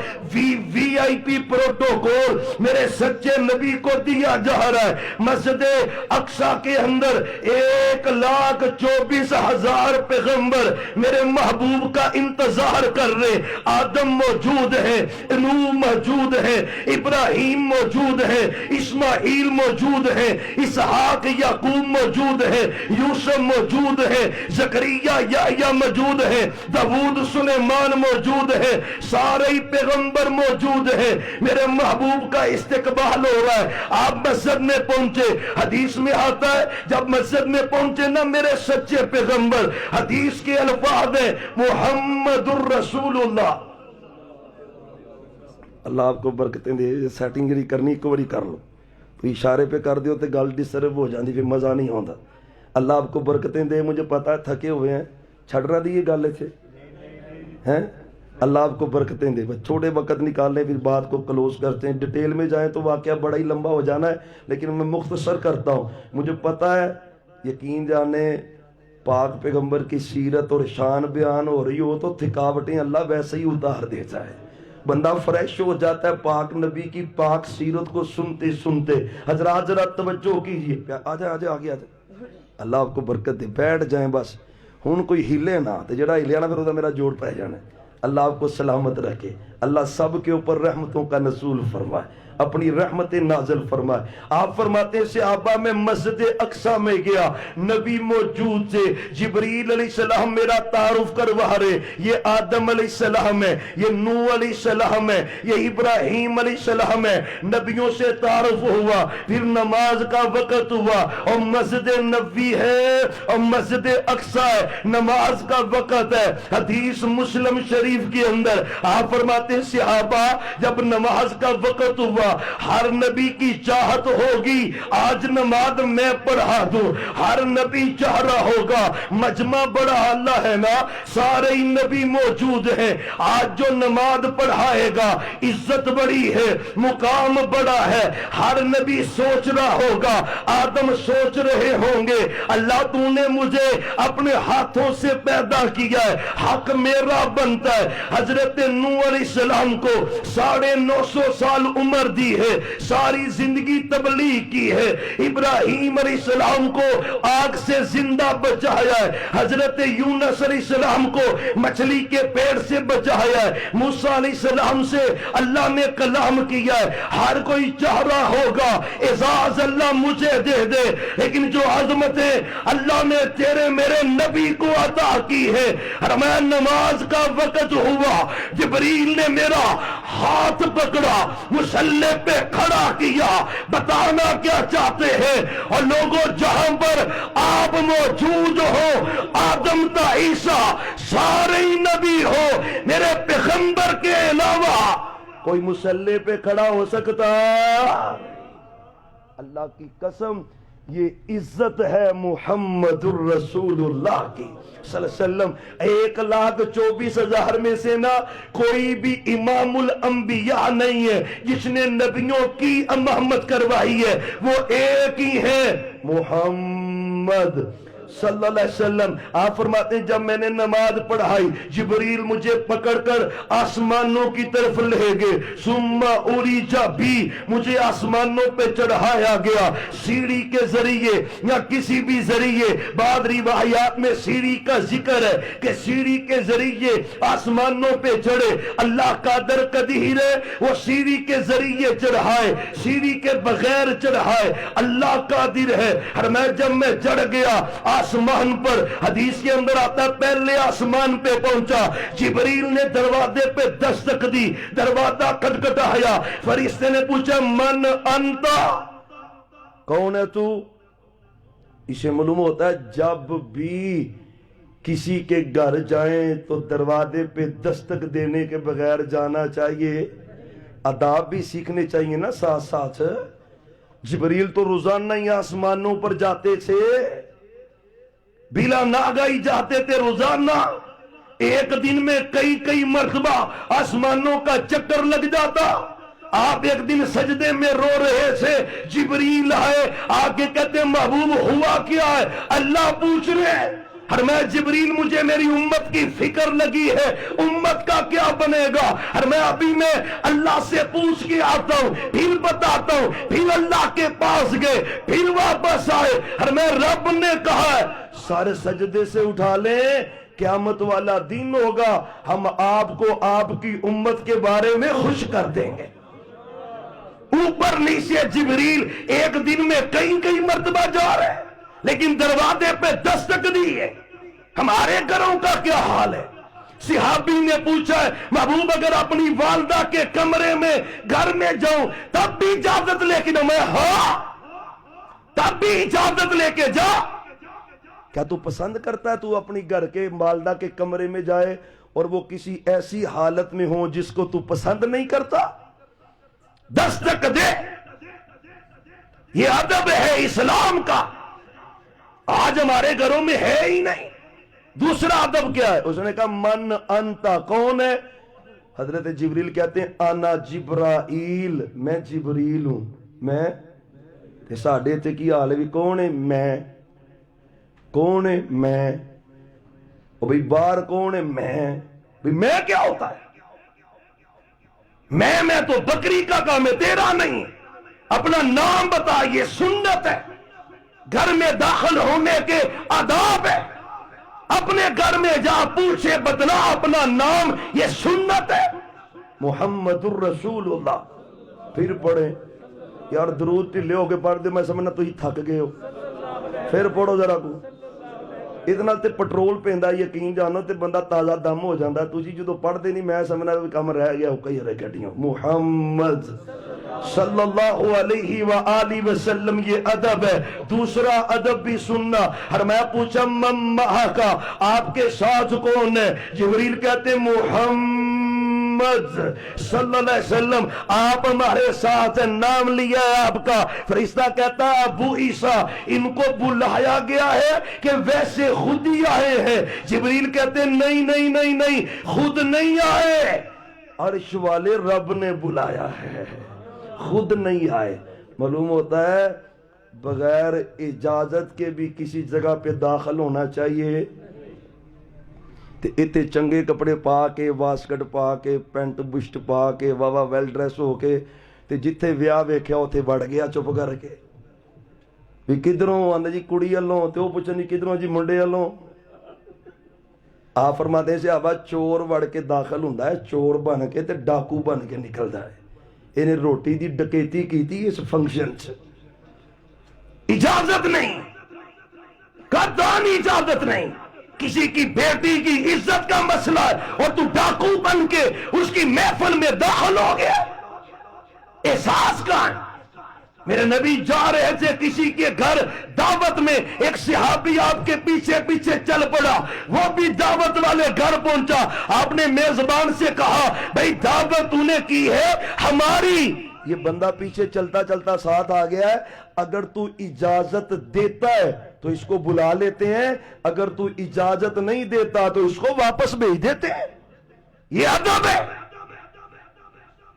S1: وی آئی پی پروٹوکول میرے سچے نبی کو دیا جا رہا ہے۔ مسجد اقصی کے اندر 1,24,000 پیغمبر میرے محبوب کا انتظار کر رہے۔ آدم موجود ہے، نوح موجود ہے، ابراہیم موجود ہے، اسماعیل موجود ہے، اسحاق یعقوب موجود ہے، یوسف موجود ہے، زکریا یحییٰ موجود ہے، داؤد سلیمان موجود ہے، سارے پیغمبر موجود ہے۔ میرے محبوب کا استقبال ہو رہا ہے۔ آپ مسجد میں پہنچے، حدیث میں آتا ہے جب مسجد میں پہنچے نا میرے سچے پیغمبر، حدیث کے الفاظ ہیں محمد الرسول اللہ، اللہ آپ کو برکتیں دے. سیٹنگ جی کرنی ایک باری کر لو, تو اشارے پہ کر دیو تو گل ڈسٹرب ہو جاتی, پھر مزہ نہیں آتا. اللہ آپ کو برکتیں دے. مجھے پتا ہے تھکے ہوئے ہیں, چھڑنا دی یہ گل اتنے ہیں. اللہ آپ کو برکتیں دے. بس چھوٹے وقت نکال لیں, پھر بات کو کلوز کرتے ہیں. ڈیٹیل میں جائیں تو واقعہ بڑا ہی لمبا ہو جانا ہے, لیکن میں مختصر کرتا ہوں. مجھے پتا ہے, یقین جانے پاک پیغمبر کی سیرت اور شان بیان ہو رہی ہو تو تھکاوٹیں اللہ ویسے ہی اتار دیتا ہے, بندہ فریش ہو جاتا ہے پاک نبی کی پاک سیرت کو سنتے سنتے. حضرات ذرا توجہ کیجئے, آجائے آگے آگے. اللہ آپ کو برکت دے. بیٹھ جائیں بس, ہن کوئی ہلے نہ, تو جڑا ہلیا نا پھر وہ میرا جوڑ پہ جانا ہے. اللہ آپ کو سلامت رکھے. اللہ سب کے اوپر رحمتوں کا نزول فرمائے, اپنی رحمت نازل فرمائے. آپ فرماتے ہیں صحابہ میں مسجد اقصی میں گیا, نبی موجود تھے. جبریل علیہ السلام میرا تعارف کروا رہے, یہ آدم علیہ السلام ہے, یہ نوح علیہ السلام ہے, یہ ابراہیم علیہ السلام ہے. نبیوں سے تعارف ہوا, پھر نماز کا وقت ہوا, اور مسجد نبوی ہے اور مسجد اقصی ہے, نماز کا وقت ہے. حدیث مسلم شریف کے اندر آپ فرماتے ہیں صحابہ جب نماز کا وقت ہوا, ہر نبی کی چاہت ہوگی آج نماز میں پڑھا دوں. ہر نبی چاہ رہا ہوگا, مجمع بڑا اللہ ہے نا, سارے ہی نبی موجود ہیں, آج جو نماز پڑھائے گا عزت بڑی ہے, مقام بڑا ہے. ہر نبی سوچ رہا ہوگا, آدم سوچ رہے ہوں گے اللہ تو نے مجھے اپنے ہاتھوں سے پیدا کیا ہے, حق میرا بنتا ہے. حضرت نوح علیہ السلام کو 950 سال عمر دی ہے, ساری زندگی تبلیغ کی ہے. ابراہیم علیہ السلام کو آگ سے زندہ بچایا ہے. حضرت یونس علیہ السلام کو مچھلی کے پیڑ سے بچایا ہے. موسیٰ علیہ السلام سے اللہ نے کلام کیا ہے. ہر کوئی چاہ رہا ہوگا اعزاز اللہ مجھے دے دے, لیکن جو عظمتیں اللہ نے تیرے میرے نبی کو عطا کی ہے. میں نماز کا وقت ہوا, جبریل نے میرا ہاتھ پکڑا, مصلی پہ کھڑا کیا, بتانا کیا چاہتے ہیں. اور لوگوں جہاں پر آپ موجود ہو, آدم تا عیسیٰ سارے ہی نبی ہو, میرے پیغمبر کے علاوہ کوئی مصلی پہ کھڑا ہو سکتا؟ اللہ کی قسم یہ عزت ہے محمد الرسول اللہ کی صلی اللہ علیہ وسلم. 1,24,000 میں سے نا کوئی بھی امام الانبیاء نہیں ہے جس نے نبیوں کی امامت کروائی ہے. وہ ایک ہی ہے, محمد صلی اللہ علیہ وسلم. آپ فرماتے ہیں جب میں نے نماز پڑھائی, جبریل مجھے پکڑ کر آسمانوں کی طرف لے گئے. ثم اُرِجَ بھی, مجھے آسمانوں پہ چڑھایا گیا سیڑھی کے ذریعے یا کسی بھی ذریعے. بعض روایات میں سیڑھی کا ذکر ہے کہ سیڑھی کے ذریعے آسمانوں پہ چڑھے. اللہ قادر قدیر ہے, وہ سیڑھی کے ذریعے چڑھائے, سیڑھی کے بغیر چڑھائے. اللہ قادر ہے. اور میں جب میں چڑھ گیا آسمان پر, حدیث کے اندر آتا ہے پہلے آسمان پہ پہنچا, جبریل نے دروازے پہ دستک دی, دروازہ کھٹکھٹایا. فرشتے نے پوچھا من انتا, کون ہے تو؟ اسے معلوم ہوتا ہے جب بھی کسی کے گھر جائیں تو دروازے پہ دستک دینے کے بغیر جانا چاہیے. آداب بھی سیکھنے چاہیے نا ساتھ ساتھ. جبریل تو روزانہ ہی آسمانوں پر جاتے تھے, بلا ناگہی جاتے تھے روزانہ. ایک دن میں کئی مرتبہ آسمانوں کا چکر لگ جاتا. آپ ایک دن سجدے میں رو رہے تھے, جبریل آئے, آگے کہتے محبوب ہوا کیا ہے؟ اللہ پوچھ رہے. اور میں جبریل مجھے میری امت کی فکر لگی ہے, امت کا کیا بنے گا. اور میں ابھی میں اللہ سے پوچھ کے آتا ہوں, پھر بتاتا ہوں. پھر اللہ کے پاس گئے, پھر واپس آئے. اور میں رب نے کہا ہے سارے سجدے سے اٹھا لیں, قیامت والا دن ہوگا, ہم آپ کو آپ کی امت کے بارے میں خوش کر دیں گے. اوپر نیچے جبریل ایک دن میں کئی مرتبہ جا رہے, لیکن دروازے پہ دستک دی ہے. ہمارے گھروں کا کیا حال ہے؟ صحابی نے پوچھا ہے محبوب اگر اپنی والدہ کے کمرے میں گھر میں جاؤں تب بھی اجازت لے کے جاؤں؟ میں ہاں, تب بھی اجازت لے کے جا. کیا تو پسند کرتا ہے تو اپنی گھر کے والدہ کے کمرے میں جائے اور وہ کسی ایسی حالت میں ہو جس کو تو پسند نہیں کرتا؟ دستک دے. یہ ادب ہے اسلام کا، آج ہمارے گھروں میں ہے ہی نہیں. دوسرا ادب کیا ہے؟ اس نے کہا من انتا، کون ہے؟ حضرت جبریل کہتے ہیں انا جبرائیل، میں جبریل ہوں. میں تے ساڈے تے کی حال ہے بھی کون ہے؟ میں. کون ہے؟ میں. او بھئی باہر کون ہے؟ میں کیا ہوتا ہے؟ میں تو بکری کا کام ہے، تیرا نہیں. اپنا نام بتا، یہ سنت ہے. گھر میں داخل ہونے کے آداب ہے. اپنے گھر میں جا پوچھے بتلا اپنا نام، یہ سنت ہے. محمد الرسول اللہ. پھر پڑھیں یار درود ٹھلے ہو کے پڑھ دے، میں سمجھنا تو ہی تھک گئے ہو. پھر پڑھو ذرا کو. اتنا تے پٹرول پیندا، یقین جانو تے بندہ تازہ دم ہو جاندا. تسی جدو پڑھتے نہیں میں سمجھنا کم رہ گیا ہو کئی ریکٹیاں. محمد صلی اللہ علیہ وآلہ وسلم، یہ ادب ہے. دوسرا ادب بھی سننا. اور میں پوچھا مما کا، آپ کے ساتھ کون ہے؟ جبریل کہتے ہیں محمد صلی اللہ علیہ وسلم، آپ ہمارے ساتھ ہیں. نام لیا ہے آپ کا. فرشتہ کہتا ہے ابو عیسیٰ، ان کو بلایا گیا ہے کہ ویسے خود ہی آئے ہیں؟ جبریل کہتے ہیں نہیں نہیں نہیں نہیں، خود نہیں آئے، عرش والے رب نے بلایا ہے، خود نہیں آئے. معلوم ہوتا ہے بغیر اجازت کے بھی کسی جگہ پہ داخل ہونا چاہیے. تے اتنے چنگے کپڑے پا کے، واسکٹ پا کے، پینٹ بشٹ پا کے، واہ ویل ڈریس ہو کے، تے جتھے ویاہ ویکھیا اوتھے وڑ گیا چپ کر کے. بھی کدھروں آندا جی کڑی والوں، تے وہ پوچھن جی کدھروں؟ جی منڈے والوں. آپ فرماتے ہیں صحابہ چور وڑ کے داخل ہوندا ہے، چور بن کے تے ڈاکو بن کے نکلدا ہے. انہیں روٹی دی ڈکیتی کی تھی اس فنکشن چ. اجازت نہیں، قطعاً اجازت نہیں. کسی کی بیٹی کی عزت کا مسئلہ ہے اور تو ڈاکو بن کے اس کی محفل میں داخل ہو گیا. احساس کہاں ہے؟ میرے نبی جا رہے تھے کسی کے گھر دعوت میں، ایک صحابی آپ کے پیچھے پیچھے چل پڑا. وہ بھی دعوت والے گھر پہنچا. آپ نے میزبان سے کہا بھئی دعوت تو نے کی ہے ہماری. یہ بندہ پیچھے چلتا چلتا ساتھ آ گیا ہے. اگر تو اجازت دیتا ہے تو اس کو بلا لیتے ہیں، اگر تو اجازت نہیں دیتا تو اس کو واپس بھیج دیتے ہیں. یہ ادب ہے،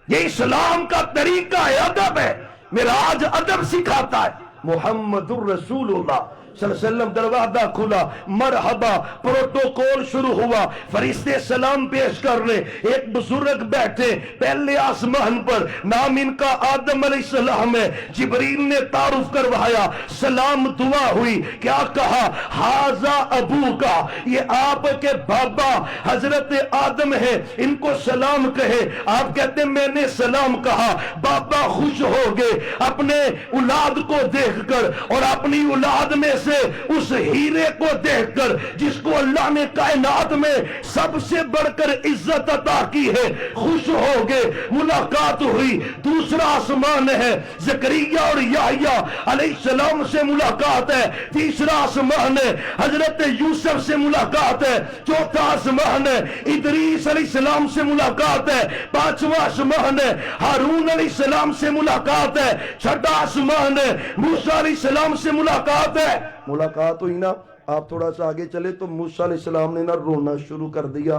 S1: یہ اسلام کا طریقہ ہے، ادب ہے. معراج ادب سکھاتا ہے. محمد الرسول اللہ صلی اللہ علیہ وسلم دروازہ کھلا، مرحبا، پروٹوکول شروع ہوا. فرشتے سلام پیش کرنے. ایک بزرگ بیٹھے پہلے آسمان پر، نام ان کا آدم علیہ السلام ہے. جبریل نے تعارف کروایا، سلام دعا ہوئی. کیا کہا؟ ہاذا ابو کا، یہ آپ کے بابا حضرت آدم ہے، ان کو سلام کہے. آپ کہتے ہیں میں نے سلام کہا. بابا خوش ہو گئے اپنے اولاد کو دیکھ کر، اور اپنی اولاد میں سے اس ہیرے کو دیکھ کر جس کو اللہ نے کائنات میں سب سے بڑھ کر عزت عطا کی ہے. خوش ہو گئے، ملاقات ہوئی. دوسرا آسمان ہے، زکریا اور یحییٰ علیہ السلام سے ملاقات ہے. تیسرا آسمان ہے، حضرت یوسف سے ملاقات ہے. چوتھا آسمان ہے، ادریس علیہ السلام سے ملاقات ہے. پانچواں آسمان ہے، ہارون علیہ السلام سے ملاقات ہے. چھٹا آسمان ہے، موسیٰ علیہ السلام سے ملاقات ہے. ملاقات ہوئی نا. آپ تھوڑا سا آگے چلے تو موسیٰ علیہ السلام نے نا رونا شروع کر دیا.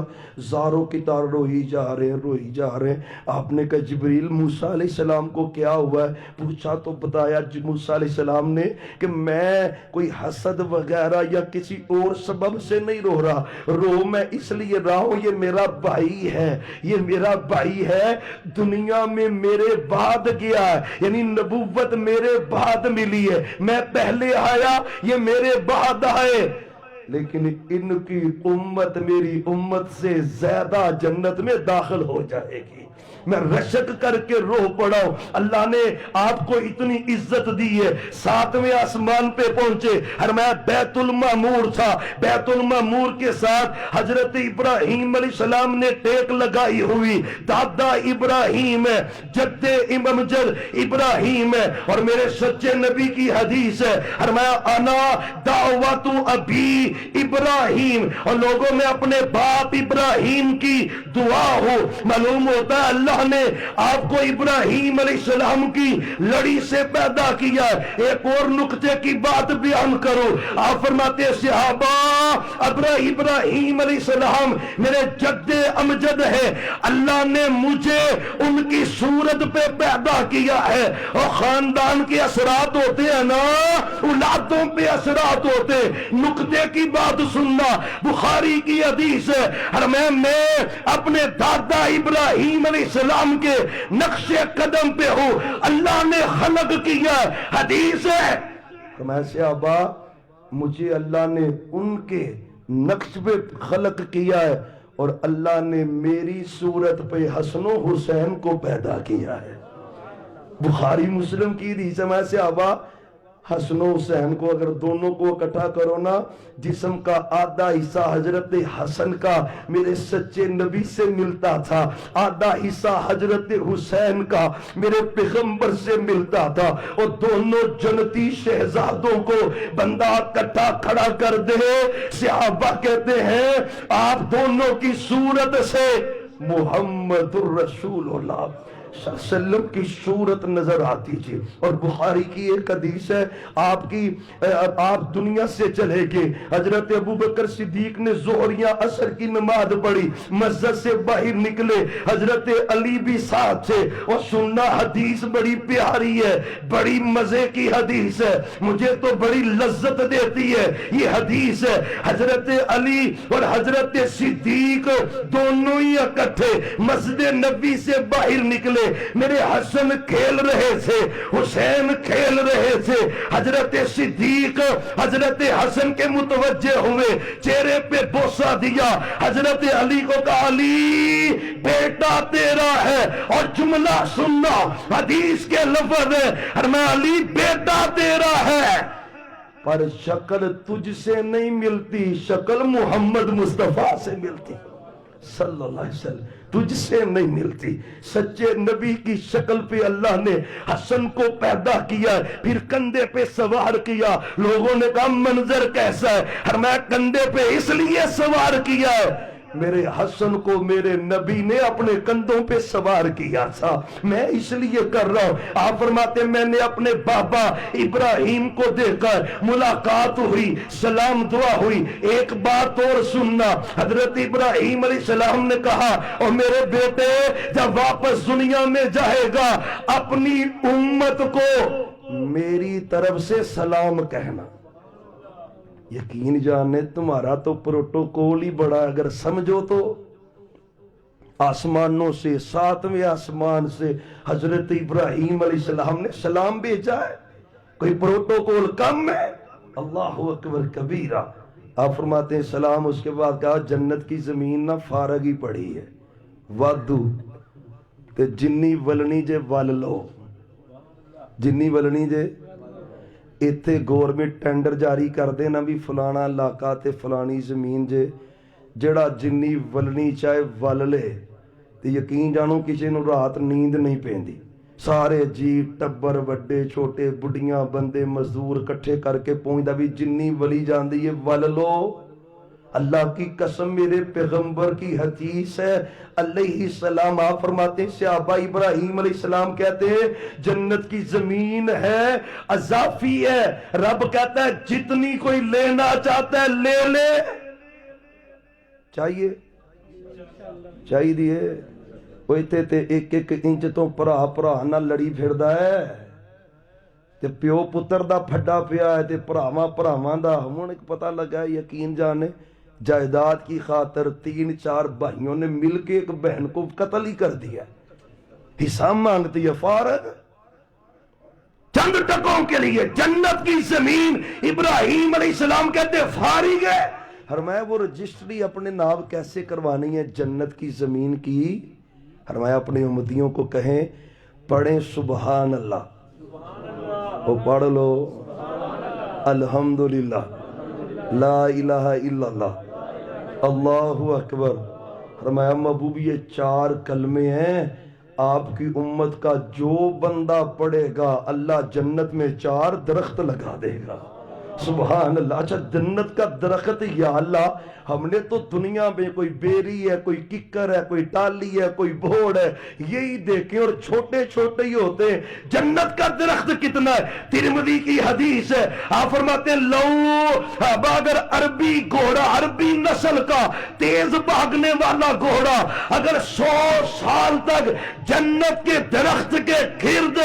S1: زاروں کی تار روئی جا رہے ہیں، روئی جا رہے ہیں. آپ نے کہا جبریل موسیٰ علیہ السلام کو کیا ہوا ہے؟ پوچھا تو بتایا موسیٰ علیہ السلام نے کہ میں کوئی حسد وغیرہ یا کسی اور سبب سے نہیں رو رہا، رو میں اس لیے رہا ہوں یہ میرا بھائی ہے، یہ میرا بھائی ہے، دنیا میں میرے بعد گیا ہے، یعنی نبوت میرے بعد ملی ہے. میں پہلے آیا، یہ میرے بعد آئے، لیکن ان کی امت میری امت سے زیادہ جنت میں داخل ہو جائے گی. میں رشک کر کے رو پڑا ہوں. اللہ نے آپ کو اتنی عزت دی ہے. ساتویں آسمان پہ پہنچے، اور میں بیت المعمور تھا. بیت المعمور کے ساتھ حضرت ابراہیم علیہ السلام نے ٹیک لگائی ہوئی. دادا ابراہیم ہے، جد امجد ابراہیم ہے، اور میرے سچے نبی کی حدیث ہے، اور میں انا دعوت ابی ابراہیم، اور لوگوں میں اپنے باپ ابراہیم کی دعا ہو۔ معلوم ہوتا ہے اللہ نے آپ کو ابراہیم علیہ السلام کی لڑی سے پیدا کیا۔ ایک اور نقطے کی بات بیان کرو، آپ فرماتے ہیں صحابہ ابراہیم علیہ السلام میرے جد امجد ہے، اللہ نے مجھے ان کی صورت پہ پیدا کیا ہے، اور خاندان کے اثرات ہوتے ہیں نا، اولادوں پہ اثرات ہوتے۔ نقطے کی بات سننا، بخاری کی حدیث ہے، میں اپنے دادا ابراہیم علیہ السلام کے نقش قدم پہ ہوں، اللہ نے خلق کیا، حدیث ہے۔ فرمایا صحابہ مجھے اللہ نے ان کے نقش پہ خلق کیا ہے، اور اللہ نے میری صورت پہ حسن و حسین کو پیدا کیا ہے۔ بخاری مسلم کی حدیث ہے۔ صحابہ حسن و حسین کو اگر دونوں کو اکٹھا کرو نا، جسم کا آدھا حصہ حضرت حسن کا میرے سچے نبی سے ملتا تھا، آدھا حصہ حضرت حسین کا میرے پیغمبر سے ملتا تھا، اور دونوں جنتی شہزادوں کو بندہ اکٹھا کھڑا کر دے، صحابہ کہتے ہیں آپ دونوں کی صورت سے محمد الرسول اللہ صلی اللہ علیہ وسلم کی صورت نظر آتی تھی۔ اور بخاری کی ایک حدیث ہے، آپ دنیا سے چلے گئے، حضرت ابوبکر صدیق نے ظہر عصر کی نماز پڑھی، مسجد سے باہر نکلے، حضرت علی بھی ساتھ تھے، اور سننا حدیث بڑی پیاری ہے، بڑی مزے کی حدیث ہے، مجھے تو بڑی لذت دیتی ہے یہ حدیث ہے۔ حضرت علی اور حضرت صدیق دونوں ہی اکٹھے مسجد نبی سے باہر نکلے، میرے حسن کھیل رہے تھے، حسین کھیل رہے تھے، حضرت صدیق حضرت حسن کے متوجہ ہوئے، چہرے پہ بوسہ دیا، حضرت علی کو کہا علی بیٹا تیرا ہے، اور جملہ سننا حدیث کے لفظ ہے، اور میں علی بیٹا تیرا ہے، پر شکل تجھ سے نہیں ملتی، شکل محمد مصطفیٰ سے ملتی صلی اللہ علیہ وسلم، تجھ سے نہیں ملتی۔ سچے نبی کی شکل پہ اللہ نے حسن کو پیدا کیا، پھر کندھے پہ سوار کیا، لوگوں نے کہا منظر کیسا ہے، اور میں کندھے پہ اس لیے سوار کیا ہے، میرے حسن کو میرے نبی نے اپنے کندھوں پہ سوار کیا تھا، میں اس لیے کر رہا ہوں۔ آپ فرماتے میں نے اپنے بابا ابراہیم کو دیکھ کر ملاقات ہوئی، سلام دعا ہوئی، ایک بات اور سننا، حضرت ابراہیم علیہ السلام نے کہا اور میرے بیٹے جب واپس دنیا میں جائے گا اپنی امت کو میری طرف سے سلام کہنا۔ یقین جانے تمہارا تو پروٹوکول ہی بڑا، اگر سمجھو تو آسمانوں سے، ساتویں آسمان سے حضرت ابراہیم علیہ السلام نے سلام بھیجا ہے، کوئی پروٹوکول کم ہے؟ اللہ اکبر کبیرہ۔ آپ فرماتے ہیں سلام، اس کے بعد کہا جنت کی زمین نہ فارغ ہی پڑی ہے، وادو تے جنی ولنی جے ول لو، جنی ولنی جے ایتھے گورنمنٹ ٹینڈر جاری کر دینا بھی فلانا علاقہ تے فلانی زمین جے، جڑا جنی ولنی چاہے ول لے، تے یقین جانو کسی نو رات نیند نہیں پیندی، سارے جی ٹبر وڈے چھوٹے بڑھیاں بندے مزدور کٹھے کر کے پہنچدا بھی جنی ولی جاندی ہے ول لو۔ اللہ کی قسم میرے پیغمبر کی حدیث ہے علیہ السلام، آپ فرماتے ہیں صحابہ ابراہیم علیہ السلام کہتے ہیں جنت کی زمین ہے اضافی ہے، رب کہتا ہے جتنی کوئی لینا چاہتا ہے لے لے، چاہیے چاہیے دیئے وہ تے ایک ایک انچ تو پرا نہ لڑی پھردا ہے، تے پیو پتر دا پھڈا پیا ہے، تے پراواں دا ہن ایک پتہ لگا ہے، یقین جانے جائیداد کی خاطر 3-4 بھائیوں نے مل کے ایک بہن کو قتل ہی کر دیا، حصہ مانگتی ہے فارغ چند ٹکوں کے لیے۔ جنت کی زمین ابراہیم علیہ السلام کہتے فارغ ہے، فرمایا وہ رجسٹری اپنے نام کیسے کروانی ہے جنت کی زمین کی؟ فرمایا اپنے امتیوں کو کہیں پڑھیں سبحان اللہ، وہ پڑھ لو الحمدللہ لا الہ الا اللہ اللہ اکبر۔ فرمایا محبوب یہ 4 کلمے ہیں، آپ کی امت کا جو بندہ پڑھے گا اللہ جنت میں 4 درخت لگا دے گا۔ سبحان اللہ. اچھا جنت کا درخت یا اللہ ہم نے تو دنیا میں کوئی بیری ہے, کوئی ککر ہے, کوئی ٹالی ہے, کوئی بھوڑ ہے, یہی دیکھیں اور چھوٹے چھوٹے ہی ہوتے ہیں. جنت کا درخت کتنا ہے. ترمذی کی حدیث ہے, آپ فرماتے ہیں لو اگر عربی گھوڑا, عربی نسل کا تیز بھاگنے والا گھوڑا اگر 100 سال تک جنت کے درخت کے گرد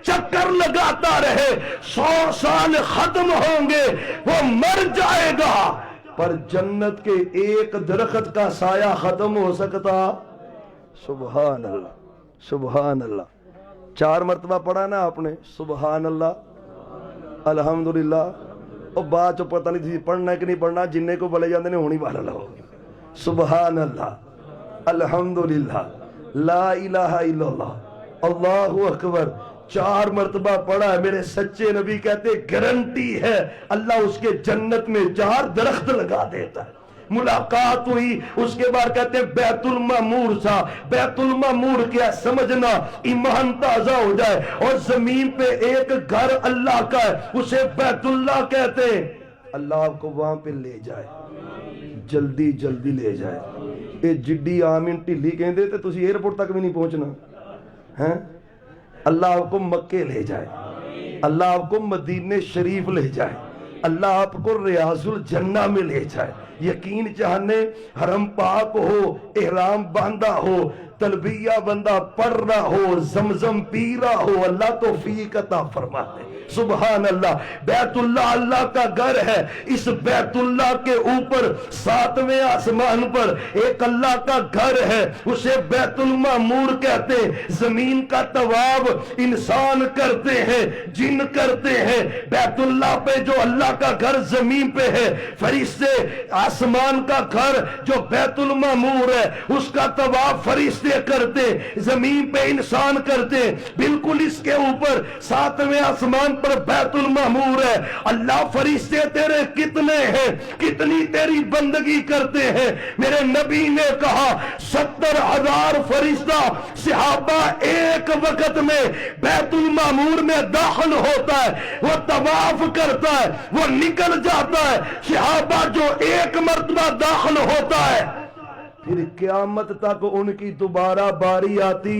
S1: چکر لگاتا رہے, 100 سال ختم ہوں گے, وہ مر جائے گا, پر جنت کے ایک درخت کا سایہ ختم ہو سکتا. سبحان اللہ, سبحان اللہ. 4 مرتبہ پڑھا نا آپ نے, سبحان اللہ, الحمدللہ. اور بات پتہ نہیں تھی پڑھنا ہے کہ نہیں پڑھنا, جننے کو بلے جاندے نے ہونی والا لو. سبحان اللہ, الحمدللہ, لا الہ الا اللہ, اللہ اکبر. 4 مرتبہ پڑھا ہے. میرے سچے نبی کہتے گارنٹی ہے اللہ اس کے جنت میں 4 درخت لگا دیتا ہے. ملاقات ہوئی, اس کے بعد کہتے ہیں بیت المعمور تھا. بیت المعمور کیا سمجھنا, ایمان تازہ ہو جائے. اور زمین پہ ایک گھر اللہ کا ہے, اسے بیت اللہ کہتے ہیں. اللہ آپ کو وہاں پہ لے جائے, جلدی جلدی لے جائے. اے جڈی آمین ٹھلی کہندے تے تسی ایئرپورٹ تک بھی نہیں پہنچنا ہیں. اللہ آپ کو مکے لے جائے, اللہ آپ کو مدینے شریف لے جائے, اللہ آپ کو ریاض الجنہ میں لے جائے. یقین جانے حرم پاک ہو, احرام باندھا ہو, تلبیہ بندہ پڑھ رہا ہو, زمزم پی رہا ہو, اللہ توفیق عطا فرما دے. سبحان اللہ. بیت اللہ اللہ کا گھر ہے. اس بیت اللہ کے اوپر 7ویں آسمان پر ایک اللہ کا گھر ہے, اسے بیت المعمور کہتے ہیں. زمین کا طواف انسان کرتے ہیں, جن کرتے ہیں. بیت اللہ پہ جو اللہ کا گھر زمین پہ ہے, فرشتے آسمان کا گھر جو بیت المعمور ہے اس کا طواف فرشتے کرتے, زمین پہ انسان کرتے. بالکل اس کے اوپر 7ویں آسمان پر بیت المعمور ہے. اللہ فرشتے تیرے کتنے ہیں, کتنی تیری بندگی کرتے ہیں. میرے نبی نے کہا 70,000 فرشتہ صحابہ ایک وقت میں بیت المعمور میں داخل ہوتا ہے, وہ طواف کرتا ہے, وہ نکل جاتا ہے. صحابہ جو ایک مرتبہ داخل ہوتا ہے پھر قیامت تک ان کی دوبارہ باری آتی.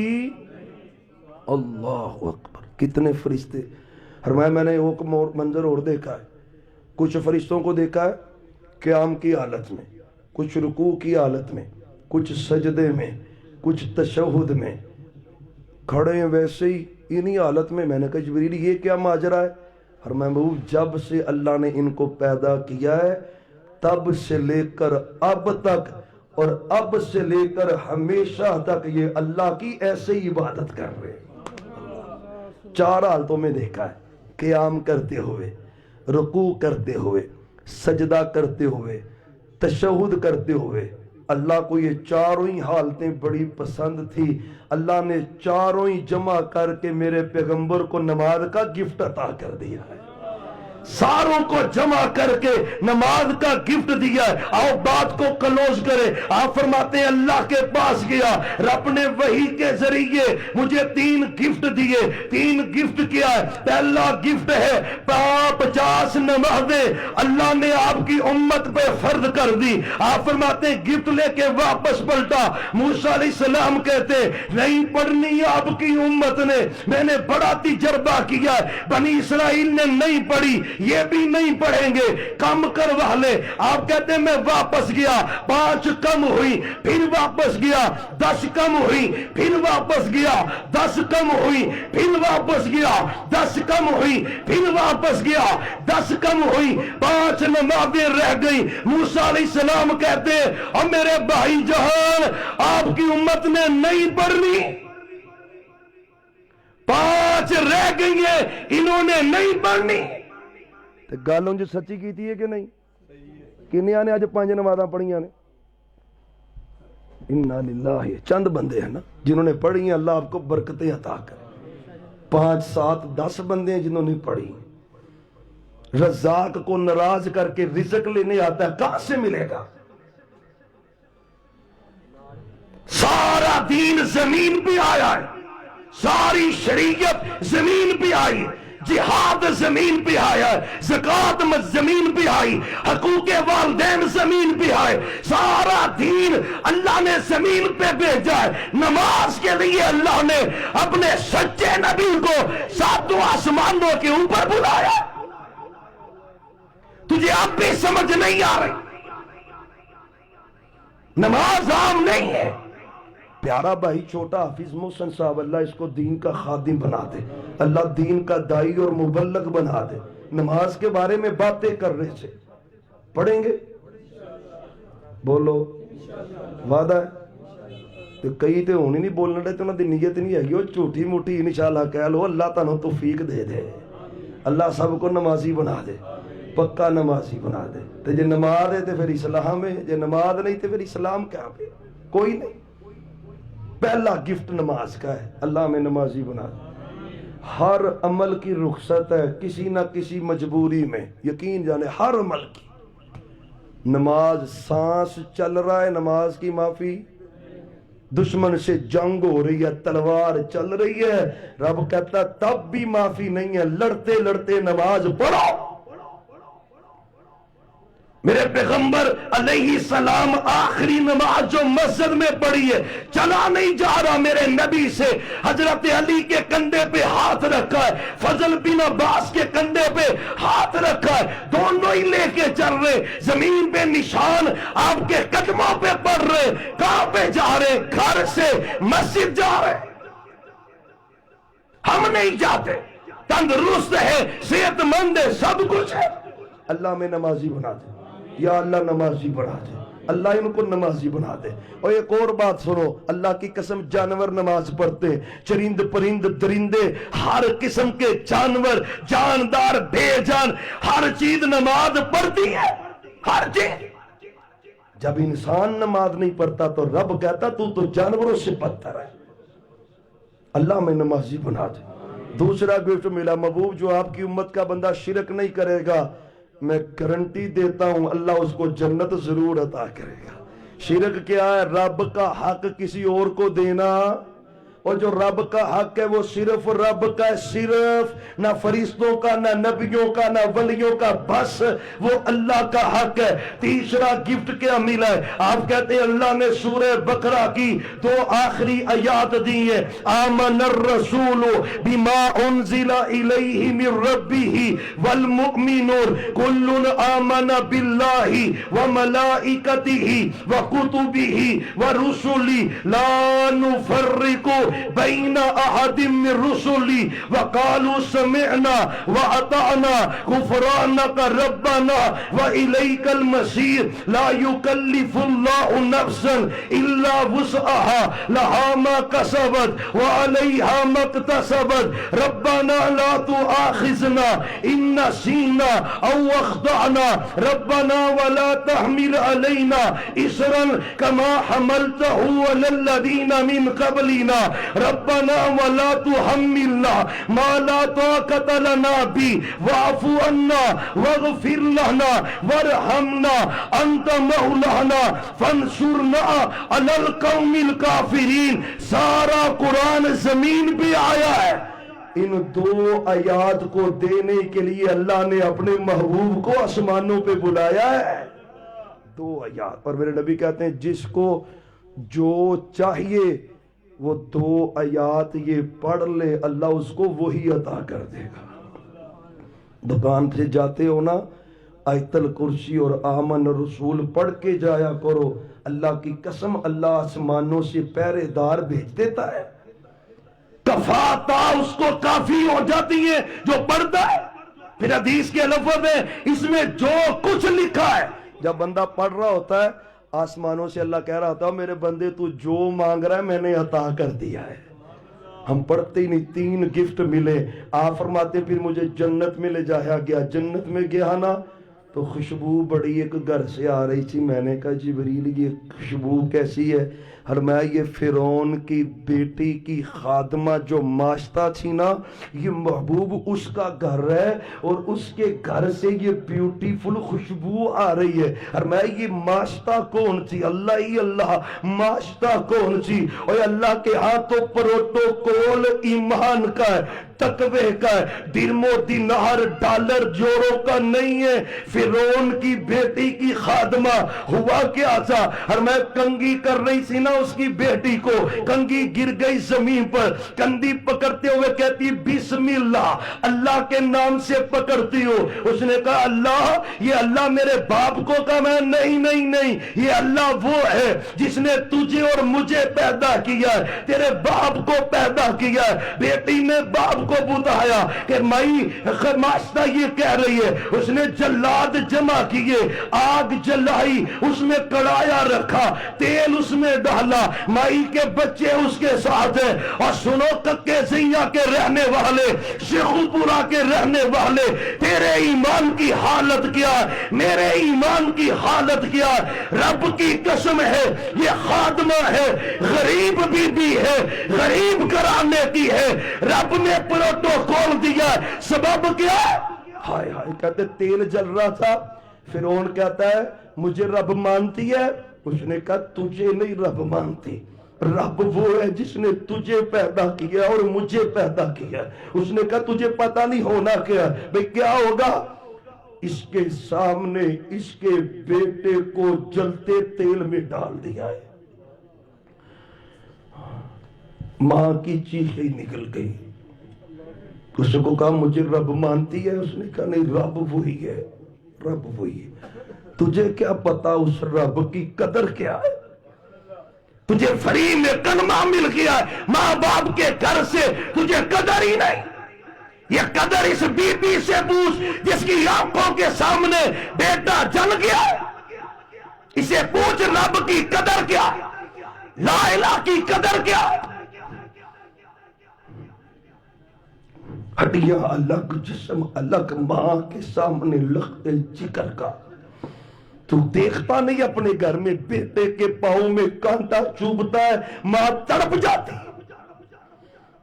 S1: اللہ اکبر. کتنے فرشتے. فرمایا میں نے ایک منظر اور دیکھا ہے. کچھ فرشتوں کو دیکھا ہے قیام کی حالت میں, کچھ رکوع کی حالت میں, کچھ سجدے میں, کچھ تشہد میں کھڑے ہیں ویسے ہی انہی حالت میں. میں نے کہا جبریل یہ کیا ماجرا ہے؟ فرمایا محبوب جب سے اللہ نے ان کو پیدا کیا ہے تب سے لے کر اب تک اور اب سے لے کر ہمیشہ تک یہ اللہ کی ایسے ہی عبادت کر رہے ہیں. 4 حالتوں میں دیکھا ہے, قیام کرتے ہوئے, رکوع کرتے ہوئے, سجدہ کرتے ہوئے, تشہد کرتے ہوئے. اللہ کو یہ 4 ہی حالتیں بڑی پسند تھی. اللہ نے 4 ہی جمع کر کے میرے پیغمبر کو نماز کا گفٹ عطا کر دیا ہے. ساروں کو جمع کر کے نماز کا گفٹ دیا ہے. آؤ بات کو کلوز کرے. آپ فرماتے ہیں اللہ کے پاس گیا, رب نے وحی کے ذریعے مجھے 3 گفٹ دیے. 3 گفٹ کیا ہے؟ پہلا گفٹ ہے 50 نمازیں اللہ نے آپ کی امت پہ فرض کر دی. آپ فرماتے ہیں گفٹ لے کے واپس پلٹا. موسیٰ علیہ السلام کہتے نہیں پڑھنی آپ کی امت نے, میں نے بڑا تجربہ کیا ہے, بنی اسرائیل نے نہیں پڑھی, یہ بھی نہیں پڑھیں گے, کم کروا لے. آپ کہتے ہیں میں واپس گیا, 5 کم ہوئی, پھر واپس گیا, 10 کم ہوئی, پھر واپس گیا, 10 کم ہوئی, پھر واپس گیا, 10 کم ہوئی, پھر واپس گیا, 10 کم ہوئی, 5 نمازیں رہ گئی. موسیٰ علیہ السلام کہتے ہیں اور میرے بھائی جہان آپ کی امت نے نہیں پڑھنی, 5 رہ گئی ہیں, انہوں نے نہیں پڑھنی. گالوں جو سچی کیتی ہے کہ نہیں؟ کنیاں نے آج 5 نمازاں پڑھیاں نے؟ انا للہ. چند بندے ہیں نا جنہوں نے پڑھی ہیں, اللہ آپ کو برکتیں عطا کرے. 5 7 10 بندے ہیں جنہوں نے پڑھی. رزاق کو ناراض کر کے رزق لینے آتا ہے, کہاں سے ملے گا؟ سارا دین زمین پہ آیا ہے, ساری شریعت زمین پہ آئی. جہاد زمین پہ آیا ہے، زکوٰۃ زمین پہ آئی، حقوق والدین زمین پہ آئے، سارا دین اللہ نے زمین پہ بھیجا ہے۔ نماز کے لیے اللہ نے اپنے سچے نبی کو ساتوں آسمانوں کے اوپر بلایا۔ تجھے اب بھی سمجھ نہیں آ رہی؟ نماز عام نہیں ہے۔ پیارا بھائی چھوٹا حافظ محسن صاحب، اللہ اس کو دین کا خادم بنا دے، اللہ دین کا دائی اور مبلغ بنا دے۔ نماز کے بارے میں باتیں کر رہے تھے، پڑھیں گے؟ بولو وعدہ ہے؟ تو کئی تے ہونی نہیں بولنے رہے، تو انہوں دی نیت نہیں ہے، جھوٹی موٹی انشاءاللہ کہہ لو، اللہ تعالیٰ توفیق دے دے، اللہ سب کو نمازی بنا دے، پکا نمازی بنا دے۔ تو جے نماز ہے تو پھر اسلام ہے، جے نماز نہیں تو پھر اسلام کیا پہ؟ کوئی نہیں۔ پہلا گفٹ نماز کا ہے، اللہ میں نمازی بنا دے۔ ہر عمل کی رخصت ہے کسی نہ کسی مجبوری میں، یقین جانے ہر عمل کی۔ نماز سانس چل رہا ہے، نماز کی معافی، دشمن سے جنگ ہو رہی ہے، تلوار چل رہی ہے، رب کہتا تب بھی معافی نہیں ہے، لڑتے لڑتے نماز پڑھو۔ میرے پیغمبر علیہ السلام آخری نماز جو مسجد میں پڑھی ہے، چلا نہیں جا رہا میرے نبی سے، حضرت علی کے کندھے پہ ہاتھ رکھا ہے، فضل بن عباس کے کندھے پہ ہاتھ رکھا ہے، دونوں ہی لے کے چل رہے، زمین پہ نشان آپ کے قدموں پہ پڑ رہے۔ کہاں پہ جا رہے؟ گھر سے مسجد جا رہے۔ ہم نہیں جاتے، تندرست ہے، صحت مند ہے، سب کچھ ہے، اللہ میں نمازی بنا دے، یا اللہ نمازی بنا دے، اللہ ان کو نمازی بنا دے۔ اور ایک اور بات سنو، اللہ کی قسم جانور نماز پڑھتے، چرند پرند درندے، ہر قسم کے جانور، جاندار بے جان، ہر چیز نماز پڑھتی ہے، ہر چیز۔ جب انسان نماز نہیں پڑھتا تو رب کہتا تو جانوروں سے بدتر ہے، اللہ میں نمازی بنا دے۔ دوسرا گفٹ ملا، محبوب جو آپ کی امت کا بندہ شرک نہیں کرے گا، میں گارنٹی دیتا ہوں اللہ اس کو جنت ضرور عطا کرے گا۔ شرک کیا ہے؟ رب کا حق کسی اور کو دینا، اور جو رب کا حق ہے وہ صرف رب کا ہے، صرف نہ فرشتوں کا، نہ نبیوں کا، نہ ولیوں کا، بس وہ اللہ کا حق ہے۔ تیسرا گفٹ کیا ملا ہے؟ آپ کہتے ہیں اللہ نے سورہ بقرہ کی دو آخری آیات دی ہیں، آمن الرسول بما انزل الیہ من ربہ والمؤمنون کل آمن باللہ وملائکتہ وکتبہ ورسلہ لا نفرق بین احد من رسلی وقالوا سمعنا واطعنا غفرانک ربنا والیک المصیر لا یکلف اللہ نفسا الا وسعها لها ما کسبت وعلیہا ما اکتسبت ربنا لا تؤاخذنا ان نسینا او اخطأنا ربنا ولا تحمل علینا اسرا كما حملته على الذين من قبلنا ربنا ولا تحملنا ما لا طاقة لنا به واعف عنا واغفر لنا وارحمنا انت مولانا فانصرنا على القوم الكافرين۔ سارا قرآن زمین پہ آیا ہے، ان دو آیات کو دینے کے لیے اللہ نے اپنے محبوب کو آسمانوں پہ بلایا ہے، دو آیات۔ اور میرے نبی کہتے ہیں جس کو جو چاہیے وہ دو آیات یہ پڑھ لے، اللہ اس کو وہی عطا کر دے گا۔ دکان سے جاتے ہو نا، آیت الکرسی اور آمن رسول پڑھ کے جایا کرو، اللہ کی قسم اللہ آسمانوں سے پہرے دار بھیج دیتا ہے، کفاتا اس کو کافی ہو جاتی ہے جو پڑھتا ہے۔ پھر حدیث کے لفظ ہے اس میں جو کچھ لکھا ہے، جب بندہ پڑھ رہا ہوتا ہے آسمانوں سے اللہ کہہ رہا ہوتا میرے بندے تو جو مانگ رہا ہے میں نے عطا کر دیا ہے۔ ہم پڑھتے ہی نہیں، تین گفٹ ملے، آپ فرماتے پھر مجھے جنت میں لے جایا گیا، جنت میں گیا نا تو خوشبو بڑی ایک گھر سے آ رہی تھی، میں نے کہا جبریل یہ خوشبو کیسی ہے؟ فرمایا یہ فرعون کی بیٹی کی خادمہ جو ماشطہ تھی نا، یہ محبوب اس کا گھر ہے اور اس کے گھر سے یہ بیوٹیفل خوشبو آ رہی ہے۔ فرمایا یہ ماشطہ کون تھی؟ اللہ ہی اللہ، ماشطہ کون تھی؟ اور اللہ کے ہاں تو پروٹوکول ایمان کا ہے، تقوی کا ہے، درم و دینار ڈالر جوڑوں کا نہیں ہے۔ فرعون کی بیٹی کی خادمہ ہوا کیا تھا؟ اور میں کنگھی کر رہی تھی نا اس کی بیٹی کو، کنگھی گر گئی زمین پر، کندھی پکڑتے ہوئے کہتی بسم اللہ، اللہ کے نام سے پکڑتی ہو۔ اس نے کہا اللہ، یہ اللہ میرے باپ کو کہا، میں نہیں نہیں نہیں، یہ اللہ وہ ہے جس نے تجھے اور مجھے پیدا کیا ہے، تیرے باپ کو پیدا کیا ہے۔ بیٹی نے باپ کو بتایا کہ مائی ماشتہ یہ کہہ رہی ہے۔ اس نے جلاد جمع کیے، آگ جلائی، اس میں کڑایا رکھا، تیل اس میں ڈالا، مائی کے بچے اس کے ساتھ ہیں۔ اور سنو ککے زیاں کے رہنے والے، شیخو پورا کے رہنے والے، تیرے ایمان کی حالت کیا ہے، میرے ایمان کی حالت کیا ہے؟ رب کی قسم ہے یہ خادمہ ہے، غریب بی بی ہے، غریب کرانے کی ہے، رب نے پروٹوکول دیا ہے۔ سبب کیا ہے؟ ہائے ہائے، کہتے تیل جل رہا تھا، فرعون کہتا ہے مجھے رب مانتی ہے؟ اس نے کہا تجھے نہیں رب مانتی، رب وہ ہے جس نے تجھے پیدا کیا اور مجھے پیدا کیا۔ اس نے کہا تجھے پتہ نہیں ہونا کیا؟ بھئی کیا ہوگا؟ اس کے سامنے اس کے بیٹے کو جلتے تیل میں ڈال دیا ہے۔ ماں کی چیخیں نکل گئی۔ اس کو کہا مجھے رب مانتی ہے؟ اس نے کہا نہیں، رب وہی ہے، رب وہی ہے۔ تجھے کیا پتا اس رب کی قدر کیا ہے؟ تجھے فری میں کلمہ مل گیا ہے، ماں باپ کے گھر سے تجھے قدر ہی نہیں۔ یہ قدر اس بی بی سے پوچھ جس کی آنکھوں کے سامنے بیٹا جل گیا ہے، اسے پوچھ رب کی قدر کیا، لا الہ کی قدر کیا۔ ہڈیاں الگ، جسم الگ، ماں کے سامنے لخت جگر کا۔ تو دیکھتا نہیں اپنے گھر میں بیٹے کے پاؤں میں کانٹا چوبتا ہے، ماں تڑپ جاتی،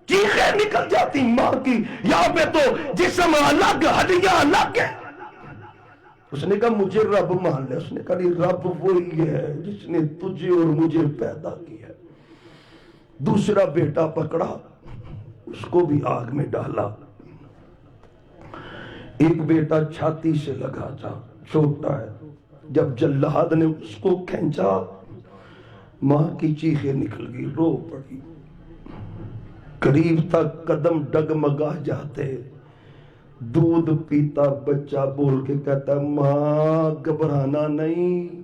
S1: چیخیں نکل جاتی ماں کی۔ یہاں پہ تو جسم الگ، ہڈیاں الگ ہے۔ اس نے کہا مجھے رب مان لے۔ اس نے کہا نہیں، رب وہی ہے جس نے تجھے اور مجھے پیدا کیا۔ دوسرا بیٹا پکڑا، اس کو بھی آگ میں ڈالا۔ ایک بیٹا چھاتی سے لگا تھا، چھوٹا ہے، جب جلاد نے اس کو کھینچا، ماں کی چیخیں نکل گئی، رو پڑی۔ قریب تک قدم ڈگمگا جاتے، دودھ پیتا بچہ بول کے کہتا ماں گھبرانا نہیں۔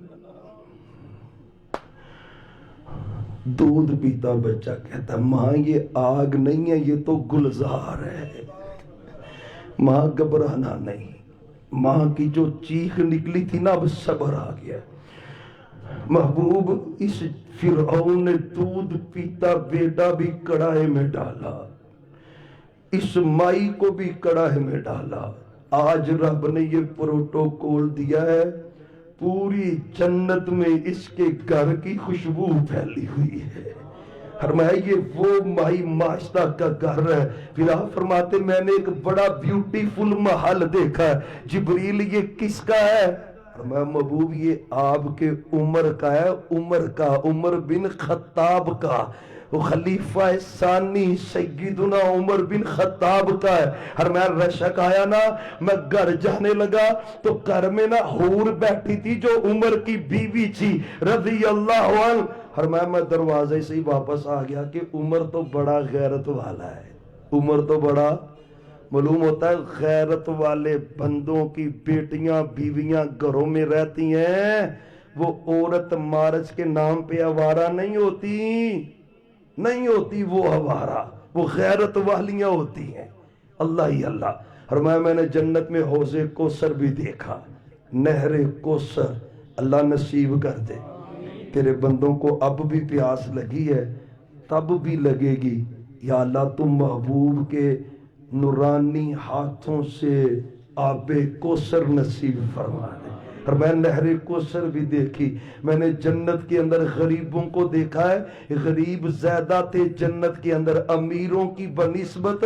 S1: دودھ پیتا بچہ کہتا ماں یہ آگ نہیں ہے، یہ تو گلزار ہے، ماں گھبرانا نہیں۔ ماں کی جو چیخ نکلی تھی نا، اب صبر آ گیا۔ محبوب، اس فرعون نے دودھ پیتا بیٹا بھی کڑاہے میں ڈالا، اس مائی کو بھی کڑاہے میں ڈالا۔ آج رب نے یہ پروٹوکول دیا ہے، پوری جنت میں اس کے گھر کی خوشبو پھیلی ہوئی ہے۔ فرمایا یہ وہ مائی ماشتہ کا گھر ہے۔ پھر آپ فرماتے میں نے ایک بڑا بیوٹیفل محل دیکھا ہے۔ جبریل یہ کس کا ہے؟ فرمایا محبوب یہ آپ کے عمر کا ہے، عمر کا، عمر بن خطاب کا، وہ خلیفہ ثانی سیدنا عمر بن خطاب کا ہے۔ ہر میں رشک آیا نا، میں گھر جانے لگا تو گھر میں نا حور بیٹھی تھی جو عمر کی بیوی تھی رضی اللہ عنہ۔ ہر میں دروازے سے ہی واپس آ گیا کہ عمر تو بڑا غیرت والا ہے، عمر تو بڑا، معلوم ہوتا ہے غیرت والے بندوں کی بیٹیاں بیویاں گھروں میں رہتی ہیں، وہ عورت مارج کے نام پہ آوارہ نہیں ہوتی، نہیں ہوتی وہ آوارہ، وہ غیرت والیاں ہوتی ہیں۔ اللہ ہی اللہ۔ فرمایا میں نے جنت میں حوض کوثر بھی دیکھا، نہر کوثر، اللہ نصیب کر دے۔ تیرے بندوں کو اب بھی پیاس لگی ہے، تب بھی لگے گی، یا اللہ تم محبوب کے نورانی ہاتھوں سے آب کوثر نصیب فرما دے۔ اور میں نہر کوثر بھی دیکھی. میں نے جنت کے اندر غریبوں کو دیکھا ہے. غریب زیادہ تھے جنت کے اندر امیروں کی بنسبت.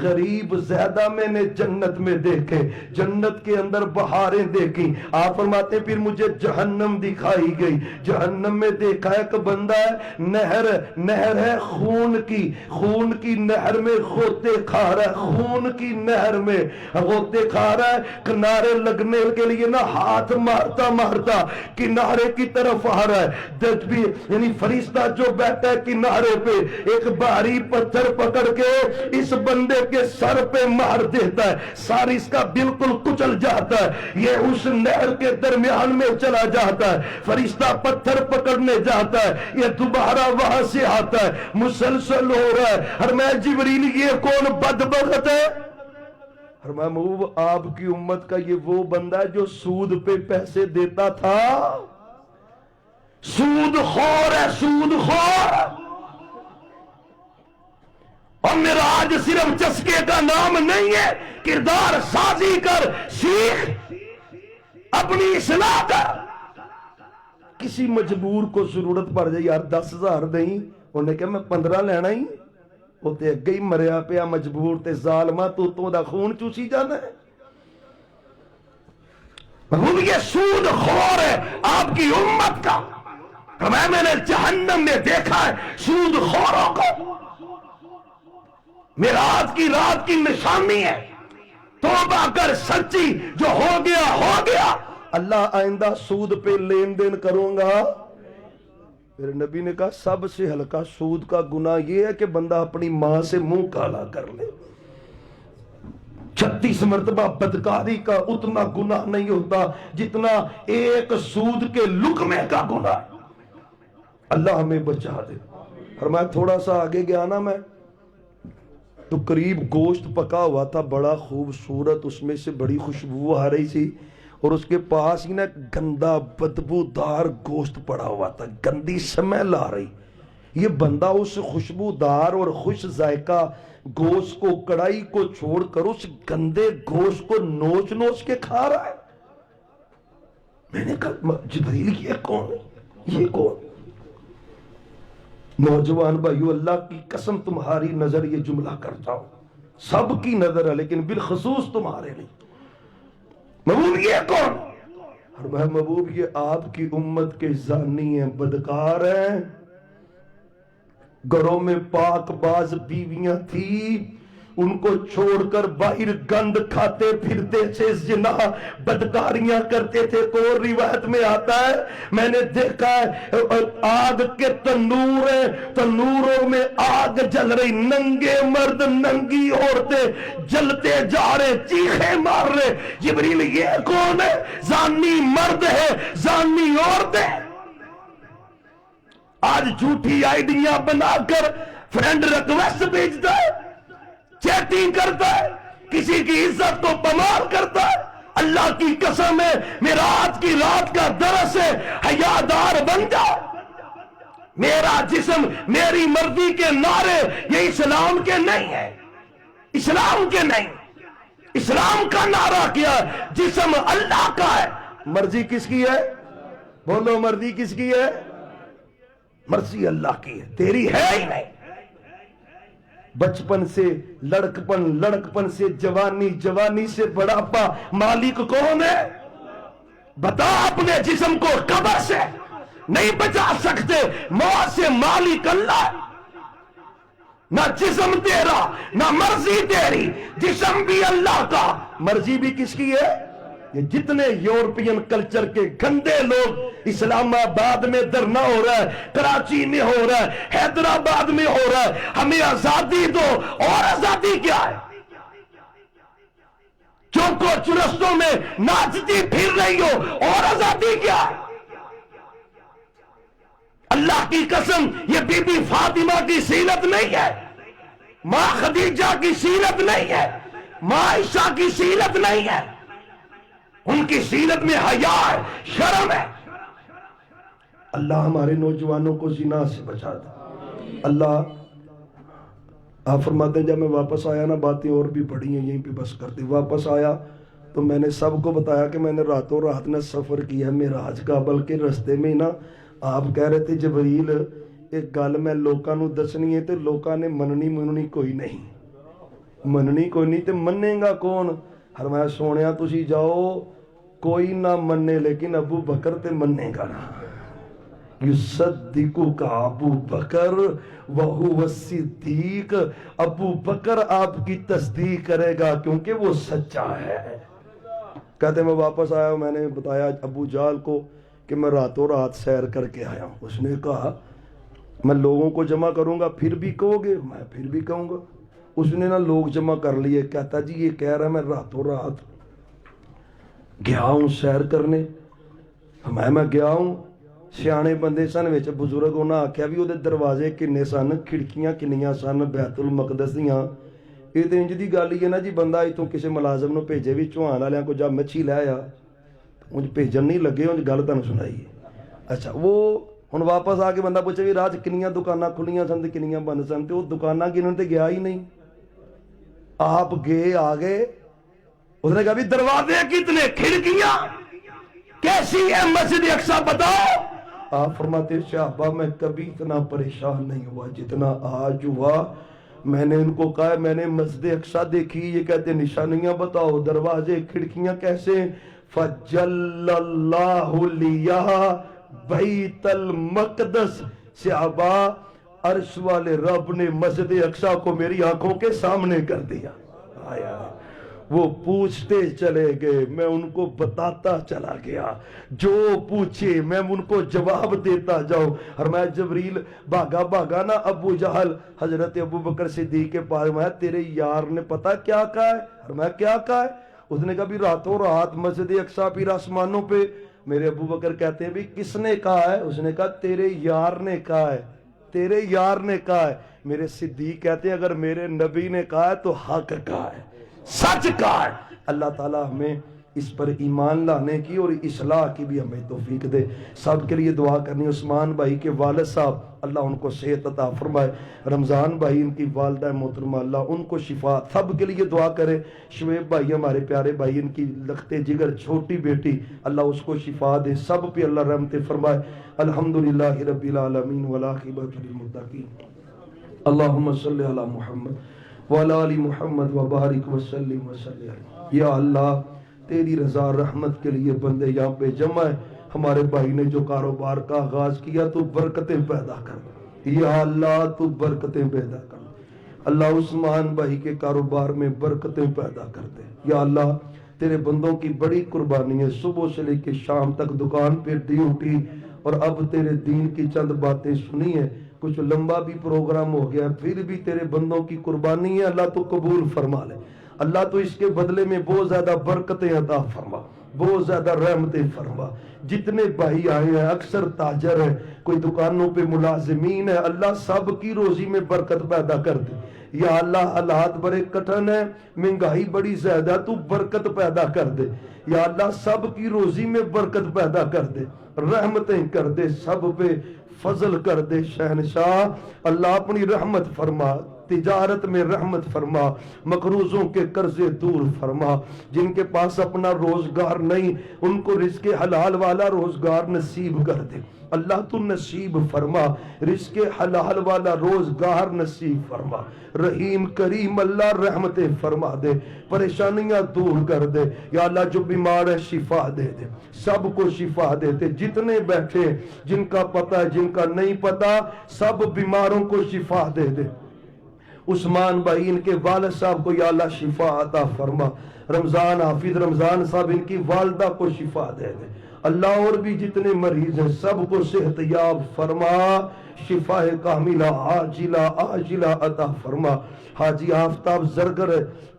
S1: غریب زیادہ میں نے جنت میں دیکھے. جنت کے اندر بہاریں دیکھی. آپ فرماتے پھر مجھے جہنم دکھائی گئی. جہنم میں دیکھا ایک بندہ ہے, نہر ہے خون کی نہر میں غوطے کھا رہا ہے. خون کی نہر میں غوطے کھا رہا ہے. کنارے لگنے کے لیے نہ ہاتھ مارتا کنارے کی طرف آ رہا ہے. یعنی فرشتہ جو بیٹھا ہے کنارے پہ ایک بھاری پتھر پکڑ کے اس بندے کے سر پہ مار دیتا ہے. سر اس کا بالکل کچل جاتا ہے. یہ اس نہر کے درمیان میں چلا جاتا ہے. فرشتہ پتھر پکڑنے جاتا ہے, یہ دوبارہ وہاں سے آتا ہے. مسلسل ہو رہا ہے. اور میں جبریل یہ کون بدبخت ہے؟ اور میں محبوب آپ کی امت کا یہ وہ بندہ ہے جو سود پہ پیسے دیتا تھا. سود خور ہے, سود خور. اور معراج صرف چسکے کا نام نہیں ہے, کردار سازی کر سیکھ, اپنی اصلاح کر. کسی مجبور کو ضرورت پڑ جائے, یار 10,000 نہیں, انہیں کہا میں 15 لینا ہی, وہ تے اگے ہی مریا پیا مجبور تے ظالمہ تو دا خون چوسی جانا ہے. محبوب یہ سود خور ہے آپ کی امت کا. میں نے جہنم میں دیکھا ہے سود خوروں کو. معراج کی رات کی نشانی ہے. توبہ کر سچی, جو ہو گیا. اللہ آئندہ سود پہ لین دین کروں گا. میرے نبی نے کہا سب سے ہلکا سود کا گناہ یہ ہے کہ بندہ اپنی ماں سے منہ کالا کر لے. 36 مرتبہ بدکاری کا اتنا گناہ نہیں ہوتا جتنا ایک سود کے لقمے کا گناہ. اللہ ہمیں بچا دے. اور میں تھوڑا سا آگے گیا نا, میں تو قریب گوشت پکا ہوا تھا بڑا خوبصورت, اس میں سے بڑی خوشبو آ رہی تھی, اور اس کے پاس ہی نا گندا بدبودار گوشت پڑا ہوا تھا, گندی سمیل آ رہی. یہ بندہ اس خوشبودار اور خوش ذائقہ گوشت کو, کڑائی کو چھوڑ کر اس گندے گوشت کو نوچ کے کھا رہا ہے. میں نے کہا جبریل یہ کون ہے, یہ کون؟ نوجوان بھائیو, اللہ کی قسم تمہاری نظر یہ جملہ کرتا ہوں, سب کی نظر ہے لیکن بالخصوص تمہارے نہیں. محبوب یہ کون؟ اور میں محبوب یہ آپ کی امت کے زانی ہیں, بدکار ہیں. گھروں میں پاک باز بیویاں تھی, ان کو چھوڑ کر باہر گند کھاتے پھرتے تھے, زنا بدکاریاں کرتے تھے. کو روایت میں آتا ہے میں نے دیکھا ہے آگ کے تنور ہیں, تنوروں میں آگ جل رہی, ننگے مرد ننگی عورتیں جلتے جا رہے, چیخے مار رہے. جبریل یہ کون ہے؟ زانی مرد ہے, زانی عورتیں. آج جھوٹی آئیڈیاں بنا کر فرینڈ ریکویسٹ بھیجتا ہے, چیٹنگ کرتا ہے, کسی کی عزت کو پامال کرتا ہے. اللہ کی قسم ہے معراج کی رات کا درس ہے, حیادار بن جا. میرا جسم میری مرضی کے نعرے یہ اسلام کے نہیں ہے, اسلام کے نہیں. اسلام کا نعرہ کیا ہے؟ جسم اللہ کا ہے. مرضی کس کی ہے؟ بولو مرضی کس کی ہے؟ مرضی اللہ کی ہے, تیری ہے ہی نہیں. بچپن سے لڑکپن, لڑکپن سے جوانی, جوانی سے بڑھاپا, مالک کون ہے؟ بتا. اپنے جسم کو قبر سے نہیں بچا سکتے, موت سے مالک اللہ. نہ جسم تیرا نہ مرضی تیری, جسم بھی اللہ کا, مرضی بھی کس کی ہے؟ یہ جتنے یورپین کلچر کے گندے لوگ اسلام آباد میں دھرنا ہو رہا ہے, کراچی میں ہو رہا ہے, حیدرآباد میں ہو رہا ہے, ہمیں آزادی دو. اور آزادی کیا ہے؟ چوکو چرستوں میں ناچتی پھر رہی ہو, اور آزادی کیا ہے؟ اللہ کی قسم یہ بی بی فاطمہ کی سیرت نہیں ہے, ماں خدیجہ کی سیرت نہیں ہے, ماں عائشہ کی سیرت نہیں ہے. ان کی سیرت میں حیا ہے, شرم ہے. اللہ ہمارے نوجوانوں کو زنا سے بچا دے. اللہ آپ فرماتے ہیں جب میں واپس آیا نا, باتیں اور بھی پڑھی ہیں یہیں پہ بس کرتے. واپس آیا تو میں نے سب کو بتایا کہ میں نے راتوں رات نہ سفر کیا معراج کا، بلکہ رستے میں نا آپ کہہ رہے تھے جبریل ایک گل میں لوکاں نو دسنی ہے تے لوکاں نے مننی کوئی نہیں، مننی کوئی نہیں تے مننے گا کون؟ فرمایا سونیا تسی جاؤ کوئی نہ مننے لیکن ابو بکر تے مننے گا نا، یصدقو کا ابو بکر وہو الصدیق، ابو بکر آپ کی تصدیق کرے گا کیونکہ وہ سچا ہے۔ کہتے میں واپس آیا، میں نے بتایا ابو جہل کو کہ میں راتوں رات سیر کر کے آیا ہوں۔ اس نے کہا میں لوگوں کو جمع کروں گا پھر بھی کہو گے؟ میں پھر بھی کہوں گا۔ اس نے نا لوگ جمع کر لیے، کہتا جی یہ کہہ رہا میں راتوں رات گیا ہوں سیر کرنے۔ میں گیا ہوں، سیانے بندے سن وچ بزرگ، انہاں آکھیا بھی وہ دروازے کنے سن، کھڑکیاں کنیاں سن بیت المقدس دیاں۔ یہ تو انج دی گل ہی ہے نا جی بندہ اتوں کسی ملازم نو بھیجے بھی چوہان والیاں کو جا مچھی لے آیا، انج بھیجن نہیں لگے، انج گل تانوں سنائی۔ اچھا وہ ہن واپس آ کے بندہ پوچھے بھی راج کنیاں دکاناں کھلیاں سن تے کنیاں بند سن، تے وہ دکاناں گنن تے گیا ہی نہیں۔ آپ گئے آ گئے، اس نے کہا بھی دروازے کتنے، کھڑکیاں کیسی ہے مسجد اقصی بتاؤ۔ آپ فرماتے صحابہ میں کبھی اتنا پریشان نہیں ہوا جتنا آج ہوا۔ میں نے ان کو کہا میں نے مسجد اقصی دیکھی، یہ کہتے نشانیاں بتاؤ، دروازے کھڑکیاں کیسے؟ فجل اللہ لیہ بیت المقدس، صحابہ عرش والے رب نے مسجد اقصی کو میری آنکھوں کے سامنے کر دیا۔ آیا وہ پوچھتے چلے گئے، میں ان کو بتاتا چلا گیا، جو پوچھے میں ان کو جواب دیتا جاؤں۔ اور میں جبریل بھاگا نا ابو جہل حضرت ابو بکر صدیق کے پاس، میں تیرے یار نے پتا کیا کہا ہے؟ اور میں کیا کہا ہے؟ اس نے کہا بھی راتوں رات مسجد اقصی پھر آسمانوں پہ۔ میرے ابو بکر کہتے ہیں بھی کس نے کہا ہے؟ اس نے کہا تیرے یار نے کہا ہے، تیرے یار نے کہا ہے۔ میرے صدیق کہتے ہیں اگر میرے نبی نے کہا ہے تو حق کہا ہے، سچ کہا ہے۔ اللہ تعالیٰ ہمیں اس پر ایمان لانے کی اور اصلاح کی بھی ہمیں توفیق دے۔ سب کے لیے دعا کرنی، عثمان بھائی کے والد صاحب اللہ ان کو صحت عطا فرمائے، رمضان بھائی ان کی والدہ محترمہ اللہ ان کو شفا، سب کے لیے دعا کرے۔ شعیب بھائی ہمارے پیارے بھائی، ان کی لخت جگر چھوٹی بیٹی اللہ اس کو شفا دے، سب پہ اللہ رحمت فرمائے۔ الحمدللہ رب العالمین والعاقبۃ للمتقین۔ اللہم صلی علی محمد وعلی آل محمد وبارک وسلم وسلم۔ یا اللہ تیری رضا رحمت کے لیے بندے یہاں پہ جمع ہے، ہمارے بھائی نے جو کاروبار کا آغاز کیا تو برکتیں پیدا کر، یا اللہ تو برکتیں پیدا کر۔ اللہ عثمان بھائی کے کاروبار میں برکتیں پیدا کر دے۔ یا اللہ تیرے بندوں کی بڑی قربانی ہے، صبح سے لے کے شام تک دکان پہ ڈیوٹی، اور اب تیرے دین کی چند باتیں سنی ہیں، کچھ لمبا بھی پروگرام ہو گیا، پھر بھی تیرے بندوں کی قربانی ہے، اللہ تو قبول فرما لے۔ اللہ تو اس کے بدلے میں بہت زیادہ برکتیں عطا فرما، بہت زیادہ رحمتیں فرما۔ جتنے بھائی آئے ہیں اکثر تاجر ہیں، کوئی دکانوں پہ ملازمین ہے، اللہ سب کی روزی میں برکت پیدا کر دے۔ یا اللہ حالات بڑے کٹھن ہیں، مہنگائی بڑی زیادہ، تو برکت پیدا کر دے۔ یا اللہ سب کی روزی میں برکت پیدا کر دے، رحمتیں کر دے، سب پہ فضل کر دے۔ شہنشاہ اللہ اپنی رحمت فرما، تجارت میں رحمت فرما، مقروضوں کے قرضے دور فرما، جن کے پاس اپنا روزگار نہیں ان کو رزق حلال والا روزگار نصیب کر دے۔ اللہ تو نصیب فرما، رزق حلال والا روزگار نصیب فرما۔ رحیم کریم اللہ رحمتیں فرما دے، پریشانیاں دور کر دے۔ یا اللہ جو بیمار ہے شفا دے دے، سب کو شفا دے دے۔ جتنے بیٹھے جن کا پتہ ہے جن کا نہیں پتہ، سب بیماروں کو شفا دے دے۔ عثمان بھائی ان کے والد صاحب کو یا اللہ شفا عطا فرما۔ رمضان حافظ رمضان صاحب ان کی والدہ کو شفا دے دے۔ اللہ اور بھی جتنے مریض ہیں سب کو صحت یاب فرما، شفا کاملہ عاجلہ عاجلہ عطا فرما۔ حاجی آفتاب زرگر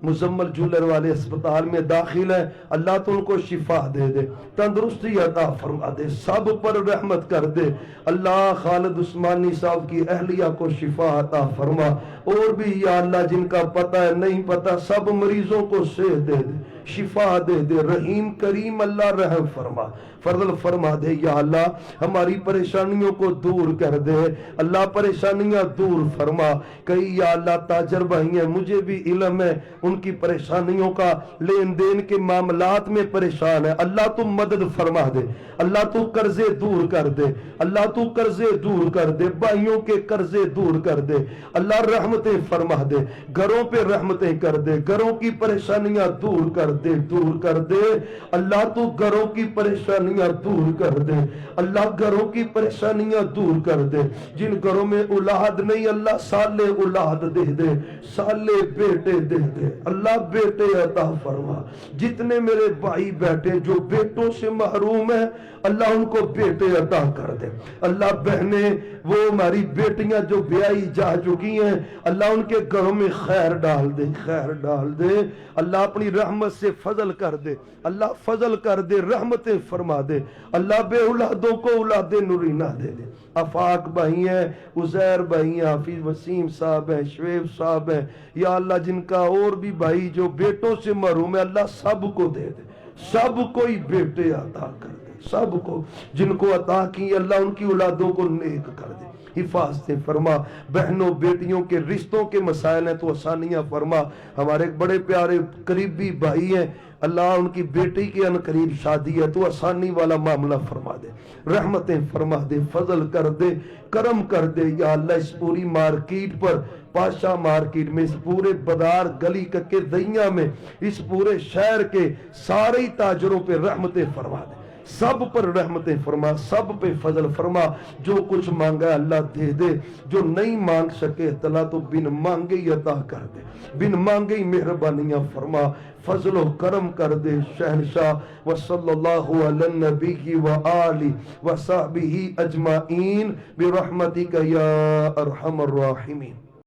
S1: مزمل جولر والے اسپتال میں داخل ہے، اللہ تو ان کو شفا دے دے، تندرستی عطا فرما دے، سب پر رحمت کر دے۔ اللہ خالد عثمانی صاحب کی اہلیہ کو شفا عطا فرما، اور بھی یا اللہ جن کا پتہ ہے نہیں پتہ سب مریضوں کو صحت دے دے، شفا دے دے۔ رحیم کریم اللہ رحم فرما، فضل فرما دے یا اللہ، ہماری پریشانیوں کو دور کر دے اللہ، پریشانیاں دور فرما۔ کئی یا اللہ تاجر بھائی ہیں، مجھے بھی علم ہے ان کی پریشانیوں کا، لین دین کے معاملات میں پریشان ہے، اللہ تو مدد فرما دے، اللہ تو قرضے دور کر دے، اللہ تو قرضے دور کر دے، بھائیوں کے قرضے دور کر دے اللہ، رحمتیں فرما دے، گھروں پہ رحمتیں کر دے، گھروں کی پریشانیاں دور کر دے، دور کر دے اللہ، تو گھروں کی پریشانیاں دور کر دے اللہ، گھروں کی پریشانیاں دور کر دے۔ جن گھروں میں اولاد نہیں اللہ، سالے اولاد دے دے، سالے بیٹے دے دے اللہ، بیٹے عطا فرما۔ جتنے میرے بھائی بیٹھے جو بیٹوں سے محروم ہیں اللہ، ان کو بیٹے عطا کر دے اللہ، بہنیں وہ ہماری بیٹیاں جو بیائی جا چکی ہیں اللہ، ان کے گھروں میں خیر ڈال دے، خیر ڈال دے اللہ، اپنی رحمت سے فضل کر دے اللہ، فضل کر دے، رحمتیں فرما دے اللہ، بے اولادوں کو اولاد نورینہ دے دے۔ آفاق بھائی ہیں، عزیر بھائی ہیں، حافظ وسیم صاحب ہیں، شعیب صاحب ہیں یا اللہ، جن کا اور بھی بھائی جو بیٹوں سے محروم ہے اللہ، سب کو دے دے، سب کوئی بیٹے عطا کر دے، سب کو جن کو عطا کی اللہ، ان کی اولادوں کو نیک کر دے، حفاظتیں فرما۔ بہنوں بیٹیوں کے رشتوں کے مسائل ہیں تو آسانیاں فرما۔ ہمارے ایک بڑے پیارے قریبی بھائی ہیں اللہ، ان کی بیٹی کی ان قریب شادی ہے تو آسانی والا معاملہ فرما دے، رحمتیں فرما دے، فضل کر دے، کرم کر دے یا اللہ، اس پوری مارکیٹ پر، پاشا مارکیٹ میں، اس پورے بازار گلی کے دئیاں میں، اس پورے شہر کے سارے تاجروں پہ رحمتیں فرما دے، سب پر رحمتیں فرما، سب پہ فضل فرما۔ جو کچھ مانگا اللہ دے دے، جو نہیں مانگ سکے اللہ تو بن مانگے ہی عطا کر دے، بن مانگے ہی مہربانیاں فرما، فضل و کرم کر دے شہنشاہ۔ وصلی اللہ علی النبی وآلہ وصحبہ اجمعین برحمتک یا ارحم الراحمین۔